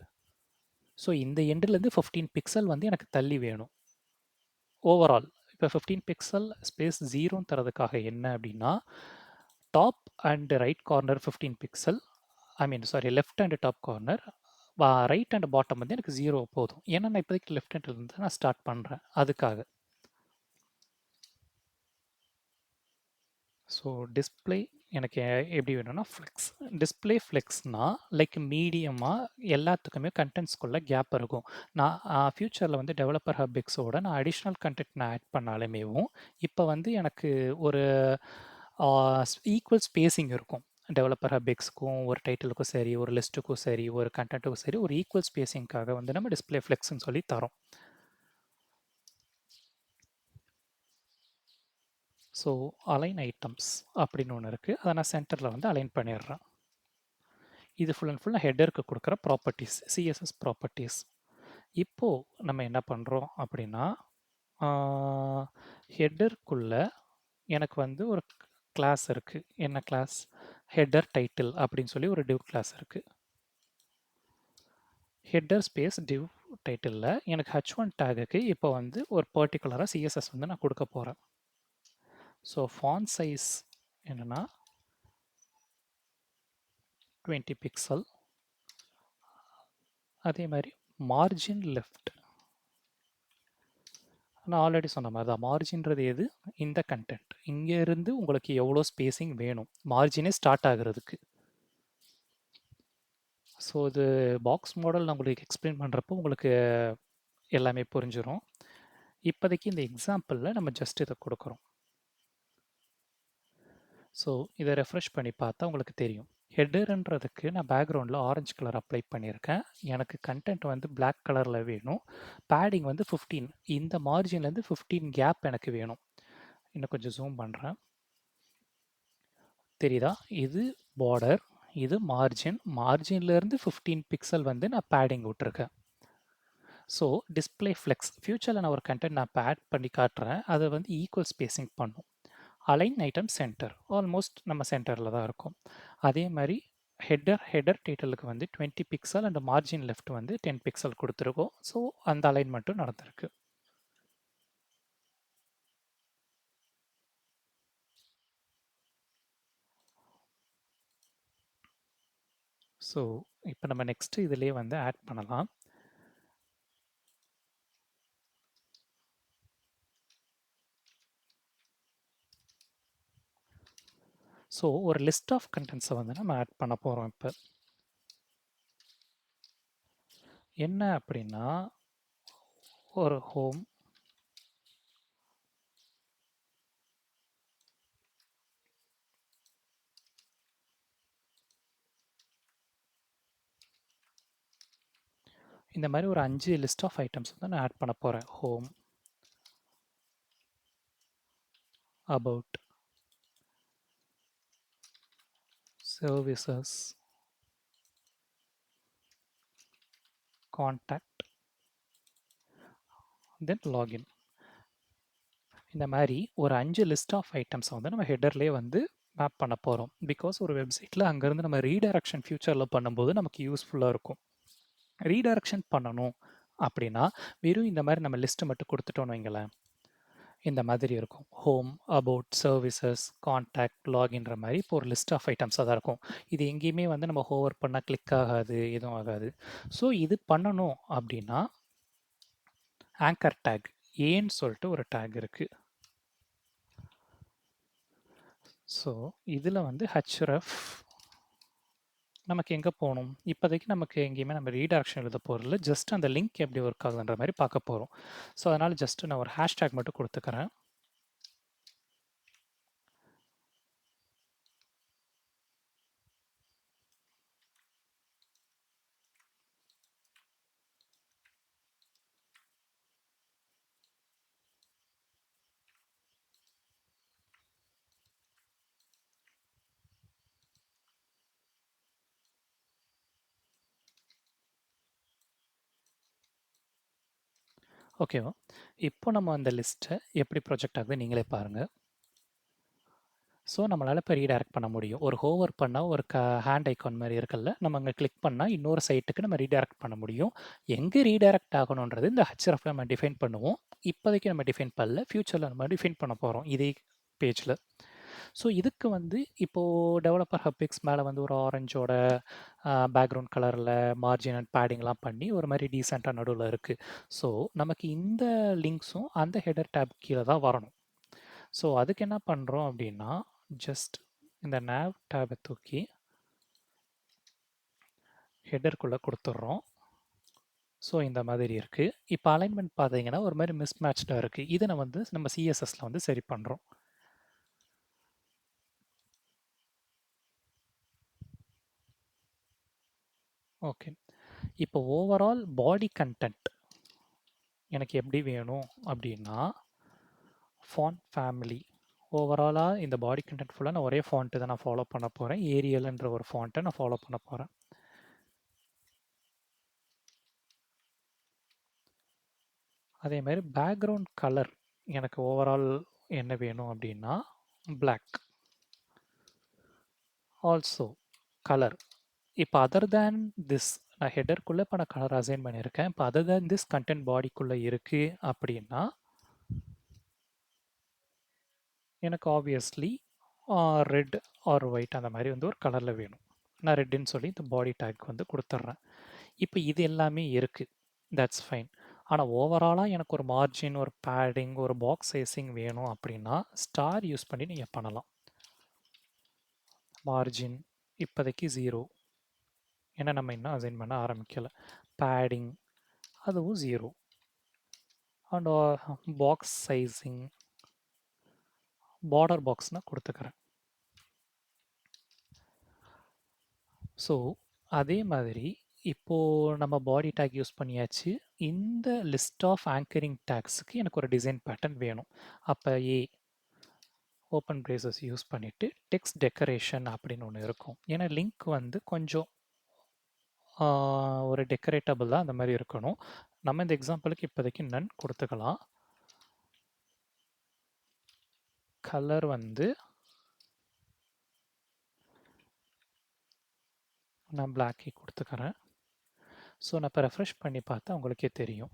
ஸோ இந்த எண்டுலேருந்து 15 பிக்சல் வந்து எனக்கு தள்ளி வேணும் ஓவரால். இப்போ 15 பிக்சல் ஸ்பேஸ் 0 தரதுக்காக என்ன அப்படின்னா, top and right corner 15 pixel, I mean sorry left and top corner, right and bottom வந்து எனக்கு 0 போதும். ஏன்னா நான் இப்போதைக்கு லெஃப்ட் ஹேண்ட்லேருந்து நான் ஸ்டார்ட் பண்ணுறேன் அதுக்காக. ஸோ டிஸ்பிளே எனக்கு எப்படி வேணும்னா ஃப்ளெக்ஸ். டிஸ்பிளே ஃப்ளெக்ஸ்னா லைக் மீடியமாக எல்லாத்துக்குமே கண்டென்ட்ஸ்குள்ளே கேப் இருக்கும். நான் ஃப்யூச்சரில் வந்து டெவலப்பர் ஹப்பிக்ஸோட நான் அடிஷ்னல் கண்டென்ட் நான் ஆட் பண்ணாலுமேவும் இப்போ வந்து எனக்கு ஒரு ஈக்குவல் ஸ்பேசிங் இருக்கும். டெவலப்பர் ஹப்பிக்ஸ்க்கும் ஒரு டைட்டிலுக்கும் சரி, ஒரு லிஸ்ட்டுக்கும் சரி, ஒரு கண்டென்ட்டுக்கும் சரி, ஒரு ஈக்குவல் ஸ்பேசிங்காக வந்து நம்ம டிஸ்பிளே ஃப்ளெக்ஸ்ன்னு சொல்லி தரோம். ஸோ அலைன் ஐட்டம்ஸ் அப்படின்னு ஒன்று இருக்குது, அதை நான் சென்டரில் வந்து அலைன் பண்ணிடுறேன். இது ஃபுல் அண்ட் ஃபுல் ஹெட்டருக்கு கொடுக்குற ப்ராப்பர்ட்டிஸ், சிஎஸ்எஸ் ப்ராப்பர்ட்டிஸ். இப்போது நம்ம என்ன பண்ணுறோம் அப்படின்னா, ஹெட்டருக்குள்ள எனக்கு வந்து ஒரு கிளாஸ் இருக்குது. என்ன கிளாஸ்? ஹெட்டர் டைட்டில் அப்படின்னு சொல்லி ஒரு டிவ் கிளாஸ் இருக்குது. ஹெட்டர் ஸ்பேஸ் டிவ் டைட்டிலில் எனக்கு h1 டேகுக்கு இப்போ வந்து ஒரு பர்டிகுலராக சிஎஸ்எஸ் வந்து நான் கொடுக்க போகிறேன். ஸோ ஃபாண்ட் சைஸ் என்னென்னா 20 பிக்சல். அதே மாதிரி மார்ஜின் லெஃப்ட், நான் ஆல்ரெடி சொன்ன மாதிரி தான், மார்ஜின்றது எது, இந்த கண்டென்ட். இங்கேருந்து உங்களுக்கு எவ்வளோ ஸ்பேசிங் வேணும் மார்ஜினே ஸ்டார்ட் ஆகுறதுக்கு. ஸோ இது பாக்ஸ் மாடல் நான் உங்களுக்கு எக்ஸ்பிளைன் பண்ணுறப்போ உங்களுக்கு எல்லாமே புரிஞ்சிடும். இப்போதைக்கு இந்த எக்ஸாம்பிளில் நம்ம ஜஸ்ட் இதை கொடுக்குறோம். ஸோ இதை ரெஃப்ரெஷ் பண்ணி பார்த்தா உங்களுக்கு தெரியும். ஹெட்டருன்றதுக்கு நான் பேக்ரவுண்டில் ஆரஞ்சு கலர் அப்ளை பண்ணியிருக்கேன். எனக்கு கண்டென்ட் வந்து பிளாக் கலரில் வேணும். பேடிங் வந்து 15, இந்த மார்ஜின்லேருந்து 15 கேப் எனக்கு வேணும். இன்னும் கொஞ்சம் ஜூம் பண்ணுறேன், தெரியுதா? இது பார்டர், இது மார்ஜின். மார்ஜின்லேருந்து 15 பிக்சல் வந்து நான் பேடிங் விட்டுருக்கேன். ஸோ டிஸ்பிளே ஃப்ளெக்ஸ் ஃப்யூச்சரில் நான் ஒரு கண்டென்ட் நான் இப்போ ஆட் பண்ணி காட்டுறேன், அதை வந்து ஈக்குவல் ஸ்பேசிங் பண்ணும். அலைன் ஐட்டம் சென்டர், ஆல்மோஸ்ட் நம்ம சென்டரில் தான் இருக்கும். அதே மாதிரி ஹெடர் டைட்டிலுக்கு வந்து 20 பிக்சல் அண்ட் மார்ஜின் லெஃப்ட் வந்து 10 பிக்சல் கொடுத்துருக்கோம். ஸோ அந்த அலைன்மெண்ட்டும் நடந்திருக்கு. ஸோ இப்போ நம்ம நெக்ஸ்ட் இதிலே வந்து ஆட் பண்ணலாம். ஸோ ஒரு லிஸ்ட் ஆஃப் கண்டென்ட்ஸை வந்து நம்ம ஆட் பண்ண போகிறோம். இப்போ என்ன அப்படின்னா, ஒரு ஹோம், இந்த மாதிரி ஒரு 5 லிஸ்ட் ஆஃப் ஐட்டம்ஸ் வந்து நான் ஆட் பண்ண போகிறேன். Home, about, services, contact, then login. இந்த மாதிரி ஒரு 5 லிஸ்ட் ஆஃப் ஐட்டம்ஸை வந்து நம்ம ஹெடர்லேயே வந்து மேப் பண்ண போகிறோம். பிகாஸ் ஒரு வெப்சைட்டில் அங்கேருந்து நம்ம ரீடைரக்ஷன் ஃபியூச்சரில் பண்ணும்போது நமக்கு யூஸ்ஃபுல்லாக இருக்கும். ரீடைரக்ஷன் பண்ணணும் அப்படின்னா வெறும் இந்த மாதிரி நம்ம லிஸ்ட்டு மட்டும் கொடுத்துட்டோன்னு வைங்களேன், இந்த மாதிரி இருக்கும். ஹோம், அபவுட், சர்வீசஸ், கான்டாக்ட், லாகின்ற மாதிரி இப்போ ஒரு லிஸ்ட் ஆஃப் ஐட்டம்ஸாக தான் இருக்கும். இது எங்கேயுமே வந்து நம்ம ஹோவர் பண்ணால் கிளிக் ஆகாது, எதுவும் ஆகாது. ஸோ இது பண்ணணும் அப்படின்னா ஆங்கர் டேக், ஏன்னு சொல்லிட்டு ஒரு டேக் இருக்குது. ஸோ இதில் வந்து href நமக்கு எங்கே போகணும், இப்போதைக்கு நமக்கு எங்கேயுமே நம்ம ரீடைரக்ஷன் எழுத போகிறதில்ல, ஜஸ்ட் அந்த லிங்க் எப்படி ஒர்க் ஆகுதுன்ற மாதிரி பார்க்க போகிறோம். ஸோ அதனால் ஜஸ்ட் நான் ஒரு ஹேஷ்டேக் மட்டும் கொடுத்துக்கிறேன். ஓகேவா? இப்போ நம்ம அந்த லிஸ்ட்டை எப்படி ப்ரொஜெக்ட் ஆகுது நீங்களே பாருங்கள். ஸோ நம்மளால் இப்போ ரீடைரக்ட் பண்ண முடியும். ஒரு ஹோவர் பண்ணால் ஒரு ஹேண்ட் ஐக்கான் மாதிரி இருக்குல்ல, நம்ம அங்கே கிளிக் பண்ணால் இன்னொரு சைட்டுக்கு நம்ம ரீடைரக்ட் பண்ண முடியும். எங்கே ரீடைரக்ட் ஆகணுன்றது இந்த href நம்ம டிஃபைன் பண்ணுவோம். இப்போதைக்கு நம்ம டிஃபைன் பண்ணல, ஃப்யூச்சரில் நம்ம டிஃபைன் பண்ண போகிறோம் இதே பேஜில். ஸோ இதுக்கு வந்து இப்போது டெவலப்பர் ஹப்பிக்ஸ் மேலே வந்து ஒரு ஆரஞ்சோட பேக்ரவுண்ட் கலரில் மார்ஜின் அண்ட் பேடிங்லாம் பண்ணி ஒரு மாதிரி டீசெண்டாக நடுவில் இருக்குது. ஸோ நமக்கு இந்த லிங்க்ஸும் அந்த ஹெடர் டேப் கீழே தான் வரணும். ஸோ அதுக்கு என்ன பண்ணுறோம் அப்படின்னா, ஜஸ்ட் இந்த nav டேபை தூக்கி ஹெடருக்குள்ளே கொடுத்துட்றோம். ஸோ இந்த மாதிரி இருக்குது. இப்போ அலைன்மெண்ட் பார்த்தீங்கன்னா ஒரு மாதிரி மிஸ்மேட்ச்டாக இருக்குது. இதை நம்ம சிஎஸ்எஸ்ல வந்து சரி பண்ணுறோம். ஓகே, இப்போ ஓவரால் பாடி கண்டென்ட் எனக்கு எப்படி வேணும் அப்படின்னா, ஃபாண்ட் ஃபேமிலி ஓவராலாக இந்த பாடி கண்டென்ட் ஃபுல்லாக நான் ஒரே ஃபாண்ட்டு தான் நான் ஃபாலோ பண்ண போகிறேன். ஏரியல்ன்ற ஒரு ஃபாண்ட்டை நான் ஃபாலோ பண்ண போகிறேன். அதே மாதிரி பேக்ரவுண்ட் கலர் எனக்கு ஓவரால் என்ன வேணும் அப்படின்னா பிளாக். ஆல்சோ கலர் இப்போ அதர் தேன் திஸ், நான் ஹெடருக்குள்ளே இப்போ நான் கலர் அசைன் பண்ணியிருக்கேன். இப்போ அதர் தேன் திஸ் கண்டென்ட் பாடிக்குள்ளே இருக்குது அப்படின்னா எனக்கு ஆப்வியஸ்லி ரெட் ஆர் ஒயிட் அந்த மாதிரி வந்து ஒரு கலரில் வேணும். நான் ரெட்டுன்னு சொல்லி இந்த பாடி டேக் வந்து கொடுத்துட்றேன். இப்போ இது எல்லாமே இருக்குது, தட்ஸ் ஃபைன். ஆனால் ஓவராலாக எனக்கு ஒரு மார்ஜின், ஒரு பேடிங், ஒரு பாக்ஸ் சைஸிங் வேணும் அப்படின்னா ஸ்டார் யூஸ் பண்ணி நீங்கள் பண்ணலாம். மார்ஜின் இப்போதைக்கு 0, ஏன்னா நம்ம இன்னும் அசைன் பண்ண ஆரம்பிக்கலை. பேடிங் அதுவும் 0. And box sizing border box நான் கொடுத்துக்கிறேன். ஸோ அதே மாதிரி இப்போது நம்ம பாடி டேக் யூஸ் பண்ணியாச்சு. இந்த லிஸ்ட் ஆஃப் ஆங்கரிங் டேக்ஸுக்கு எனக்கு ஒரு டிசைன் பேட்டர்ன் வேணும். அப்போ ஓப்பன் பிரேசஸ் யூஸ் பண்ணிவிட்டு டெக்ஸ்ட் டெக்கரேஷன் அப்படின்னு ஒன்று இருக்கும். ஏன்னா லிங்க் வந்து கொஞ்சம் ஒரு டெக்கரேட்டபிள் தான், அந்த மாதிரி இருக்கணும். நம்ம இந்த எக்ஸாம்பிளுக்கு இப்போதைக்கு நன் கொடுத்துக்கலாம். கலர் வந்து நான் பிளாக்கே கொடுத்துக்கிறேன். ஸோ நான் இப்போ ரெஃப்ரெஷ் பண்ணி பார்த்தா உங்களுக்கே தெரியும்,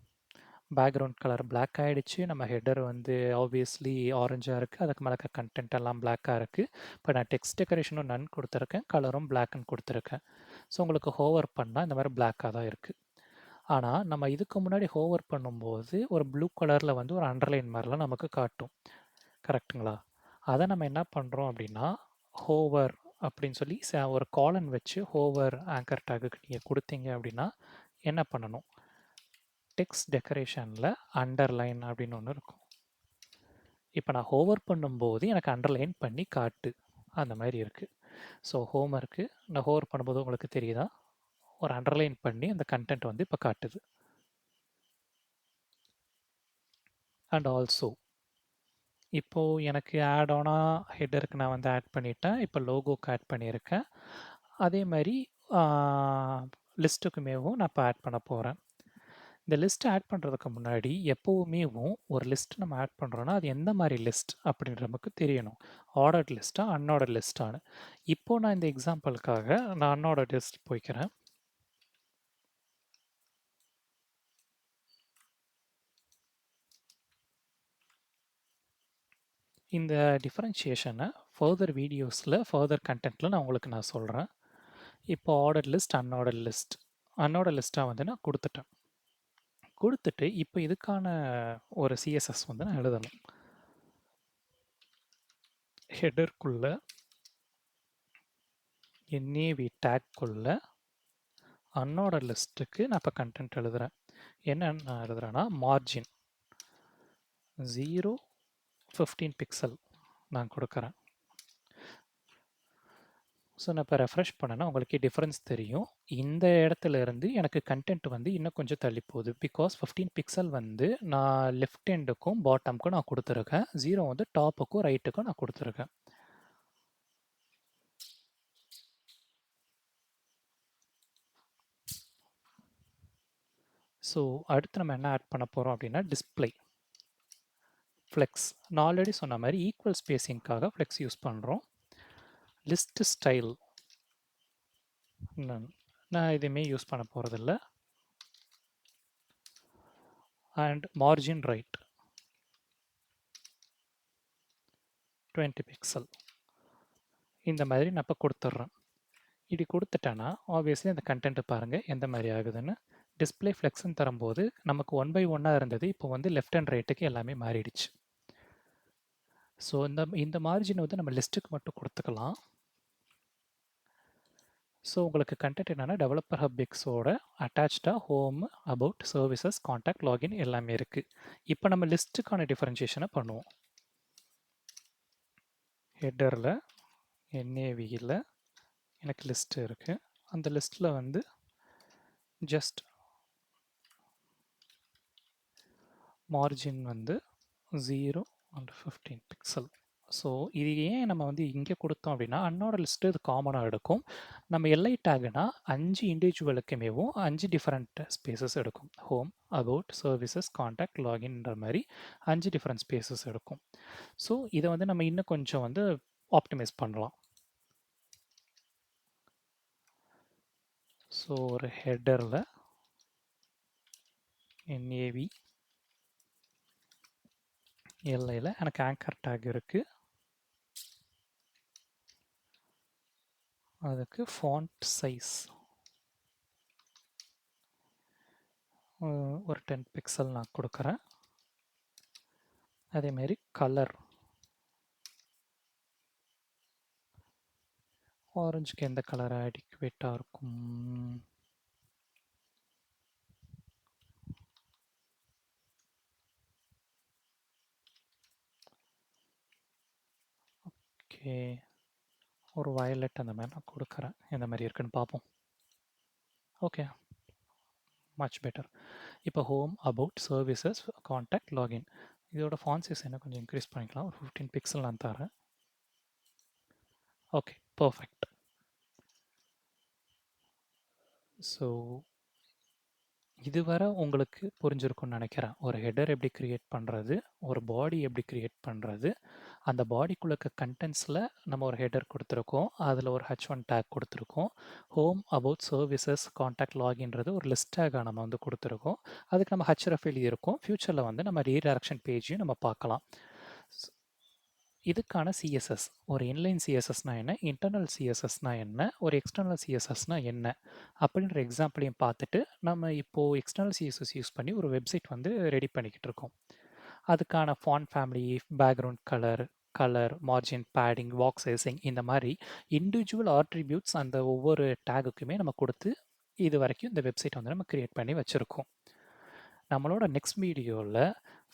பேக்ரவுண்ட் கலர் பிளாக் ஆகிடுச்சு. நம்ம ஹெடர் வந்து ஆப்வியஸ்லி ஆரஞ்சாக இருக்குது, அதுக்கு மேலே கண்டென்ட் எல்லாம் பிளாக்காக இருக்குது. இப்போ நான் டெக்ஸ்ட் டெக்கரேஷனும் நன் கொடுத்துருக்கேன், கலரும் பிளாக்னு கொடுத்துருக்கேன். ஸோ உங்களுக்கு ஹோவர் பண்ணால் இந்த மாதிரி பிளாக்காக தான் இருக்குது. ஆனால் நம்ம இதுக்கு முன்னாடி ஹோவர் பண்ணும்போது ஒரு ப்ளூ கலரில் வந்து ஒரு அண்டர்லைன் மாதிரிலாம் நமக்கு காட்டும், கரெக்டுங்களா? அதை நம்ம என்ன பண்ணுறோம் அப்படின்னா, ஹோவர் அப்படின்னு சொல்லி ஒரு காலன் வச்சு ஹோவர் ஆங்கர் டேக்குக்கு நீங்கள் கொடுத்தீங்க அப்படின்னா என்ன பண்ணணும், டெக்ஸ்ட் டெக்கரேஷனில் அண்டர்லைன் அப்படின்னு ஒன்று இருக்கும். இப்போ நான் ஹோவர் பண்ணும்போது எனக்கு அண்டர்லைன் பண்ணி காட்டு, அந்த மாதிரி இருக்குது. ஸோ ஹோம்ஒர்க்கு நான் ஹோவர் பண்ணும்போது உங்களுக்கு தெரியுதா, ஒரு அண்டர்லைன் பண்ணி அந்த கண்டென்ட் வந்து இப்போ காட்டுது. அண்ட் ஆல்சோ இப்போது எனக்கு ஆட் ஆனாக ஹெட்டருக்கு நான் வந்து ஆட் பண்ணிட்டேன். இப்போ லோகோக்கு ஆட் பண்ணியிருக்கேன். அதே மாதிரி லிஸ்ட்டுக்குமேவும் நான் இப்போ ஆட் பண்ண போகிறேன். இந்த லிஸ்ட் ஆட் பண்ணுறதுக்கு முன்னாடி எப்போவுமேவும் ஒரு லிஸ்ட் நம்ம ஆட் பண்ணுறோன்னா அது எந்த மாதிரி லிஸ்ட் அப்படின்ற நமக்கு தெரியணும். ஆர்டர்ட் லிஸ்ட்டா அன்ஆர்டர்ட் லிஸ்ட்டானு. இப்போ நான் இந்த எக்ஸாம்பிளுக்காக நான் அன்ஆர்டர்ட் லிஸ்ட் போய்க்கிறேன். இந்த டிஃபரன்ஷியேஷனை ஃபர்தர் வீடியோஸில் ஃபர்தர் கண்டென்ட்டில் நான் உங்களுக்கு நான் சொல்கிறேன். இப்போ ஆர்டர் லிஸ்ட் அன்ஆர்டர் லிஸ்ட்டாக வந்து நான் கொடுத்துட்டேன். கொடுத்துட்டு இப்போ இதுக்கான ஒரு சிஎஸ்எஸ் வந்து நான் எழுதணும். ஹெடருக்குள்ள NAV டேக்குள்ள அன்ஆர்டர் லிஸ்ட்டுக்கு நான் இப்போ கண்டென்ட் எழுதுகிறேன். என்னன்னு நான் எழுதுகிறேன்னா மார்ஜின் 0-15 பிக்சல் நான் கொடுக்குறேன். ஸோ நான் இப்போ ரெஃப்ரெஷ் பண்ணேன்னா உங்களுக்கு டிஃப்ரென்ஸ் தெரியும். இந்த இடத்துல இருந்து எனக்கு கண்டென்ட் வந்து இன்னும் கொஞ்சம் தள்ளி போகுது. பிகாஸ் 15 பிக்சல் வந்து நான் லெஃப்ட் ஹேண்டுக்கும் பாட்டமுக்கும் நான் கொடுத்துருக்கேன். 0 வந்து டாப்புக்கும் ரைட்டுக்கும் நான் கொடுத்துருக்கேன். ஸோ அடுத்து நம்ம என்ன ஆட் பண்ண போகிறோம் அப்படின்னா டிஸ்பிளே ஃப்ளெக்ஸ். நான் ஆல்ரெடி சொன்ன மாதிரி ஈக்குவல் ஸ்பேஸிங்காக ஃப்ளெக்ஸ் யூஸ் பண்ணுறோம். லிஸ்ட் ஸ்டைல் நான் எதுவுமே யூஸ் பண்ண போகிறதில்ல. And margin right 20 pixel. இந்த மாதிரி நான் இப்போ கொடுத்துட்றேன். இப்படி கொடுத்துட்டேன்னா ஆப்வியஸ்லி அந்த கண்டென்ட் பாருங்கள் எந்த மாதிரி ஆகுதுன்னு. டிஸ்பிளே ஃப்ளெக்ஸ்ன்னு தரும்போது நமக்கு 1 by 1 இருந்தது. இப்போ வந்து லெஃப்ட் அண்ட் ரைட்டுக்கு எல்லாமே மாறிடுச்சு. ஸோ இந்த மார்ஜின் வந்து நம்ம லிஸ்ட்டுக்கு மட்டும் கொடுத்துக்கலாம். ஸோ உங்களுக்கு கண்டென்ட் என்னென்னா டெவலப்பர் ஹப் எக்ஸோட அட்டாச்சாக home, about, services, contact, login எல்லாமே இருக்குது. இப்போ நம்ம லிஸ்ட்டுக்கான டிஃபரன்ஷியேஷனை பண்ணுவோம். ஹெட்டரில் NAVயில் எனக்கு லிஸ்ட்டு இருக்குது. அந்த லிஸ்ட்டில் வந்து ஜஸ்ட் மார்ஜின் வந்து 0 and 15 பிக்சல். ஸோ இது ஏன் நம்ம வந்து இங்கே கொடுத்தோம் அப்படின்னா அன்ஆர்டர் லிஸ்ட்டு இது காமனாக எடுக்கும். நம்ம எல்ஐ டேக்னா 5 இண்டிவிஜுவலுக்குமேவும் 5 டிஃப்ரெண்ட் ஸ்பேசஸ் எடுக்கும். ஹோம், அபவுட், சர்வீசஸ், காண்டாக்ட், லாகின்ன்ற மாதிரி 5 டிஃப்ரெண்ட் ஸ்பேசஸ் எடுக்கும். ஸோ இதை வந்து நம்ம இன்னும் கொஞ்சம் வந்து ஆப்டிமைஸ் பண்ணலாம். ஸோ ஒரு ஹெட்டரில் NAV எல்ஐயில் எனக்கு ஆங்கர் டேக் இருக்குது. அதுக்கு ஃபாண்ட் சைஸ் ஒரு 10 பிக்சல் நான் கொடுக்குறேன். அதேமாரி கலர் ஆரஞ்சுக்கு எந்த கலர் அடிக்குவேட்டாக இருக்கும்? ஓகே, ஒரு வயலட் அந்த மாதிரி நான் கொடுக்குறேன். எந்த மாதிரி இருக்குன்னு பார்ப்போம். Okay, much better. இப்போ home, about, services, contact, login இதோட ஃபாண்ட் சைஸ் என்ன கொஞ்சம் இன்க்ரீஸ் பண்ணிக்கலாம். ஒரு 15 பிக்சல் நான் தரேன். Okay, perfect. ஸோ இதுவரை உங்களுக்கு புரிஞ்சிருக்கும்னு நினைக்கிறேன். ஒரு ஹெடர் எப்படி க்ரியேட் பண்ணுறது, ஒரு பாடி எப்படி க்ரியேட் பண்ணுறது, அந்த பாடிக்குள்ள இருக்க கண்டென்ட்ஸில் நம்ம ஒரு ஹெடர் கொடுத்துருக்கோம். அதில் ஒரு H1 டேக் கொடுத்துருக்கோம். ஹோம், அபவுட், சர்வீசஸ், காண்டாக்ட், லாகின்றது ஒரு லிஸ்ட் டேக்காக நம்ம வந்து கொடுத்துருக்கோம். அதுக்கு நம்ம href எழுதியிருக்கோம். ஃப்யூச்சரில் வந்து நம்ம ரீடைரக்ஷன் பேஜையும் நம்ம பார்க்கலாம். இதுக்கான சிஎஸ்எஸ் ஒரு இன்லைன் சிஎஸ்எஸ்னா என்ன, இன்டர்னல் சிஎஸ்எஸ்னா என்ன, ஒரு எக்ஸ்டர்னல் சிஎஸ்எஸ்னா என்ன அப்படின்ற எக்ஸாம்பிளையும் பார்த்துட்டு நம்ம இப்போது எக்ஸ்டர்னல் சிஎஸ்எஸ் யூஸ் பண்ணி ஒரு வெப்சைட் வந்து ரெடி பண்ணிக்கிட்டு இருக்கோம். அதுக்கான font family, background colour, margin, padding, box sizing இந்த மாதிரி இண்டிவிஜுவல் ஆட்ரிபியூட்ஸ் அந்த ஒவ்வொரு டேகுக்குமே நம்ம கொடுத்து இது வரைக்கும் இந்த வெப்சைட் வந்து நம்ம க்ரியேட் பண்ணி வச்சுருக்கோம். நம்மளோட நெக்ஸ்ட் வீடியோவில்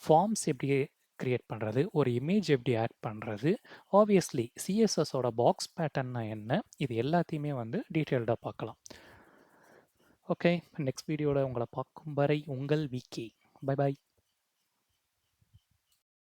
ஃபார்ம்ஸ் எப்படி க்ரியேட் பண்ணுறது, ஒரு இமேஜ் எப்படி ஆட் பண்ணுறது, ஆப்வியஸ்லி சிஎஸ்எஸோட பாக்ஸ் பேட்டர்ன்னா என்ன, இது எல்லாத்தையுமே வந்து டீட்டெயில்டாக பார்க்கலாம். ஓகே, நெக்ஸ்ட் வீடியோவில் உங்களை பார்க்கும் வரை உங்கள் விகே. Bye bye.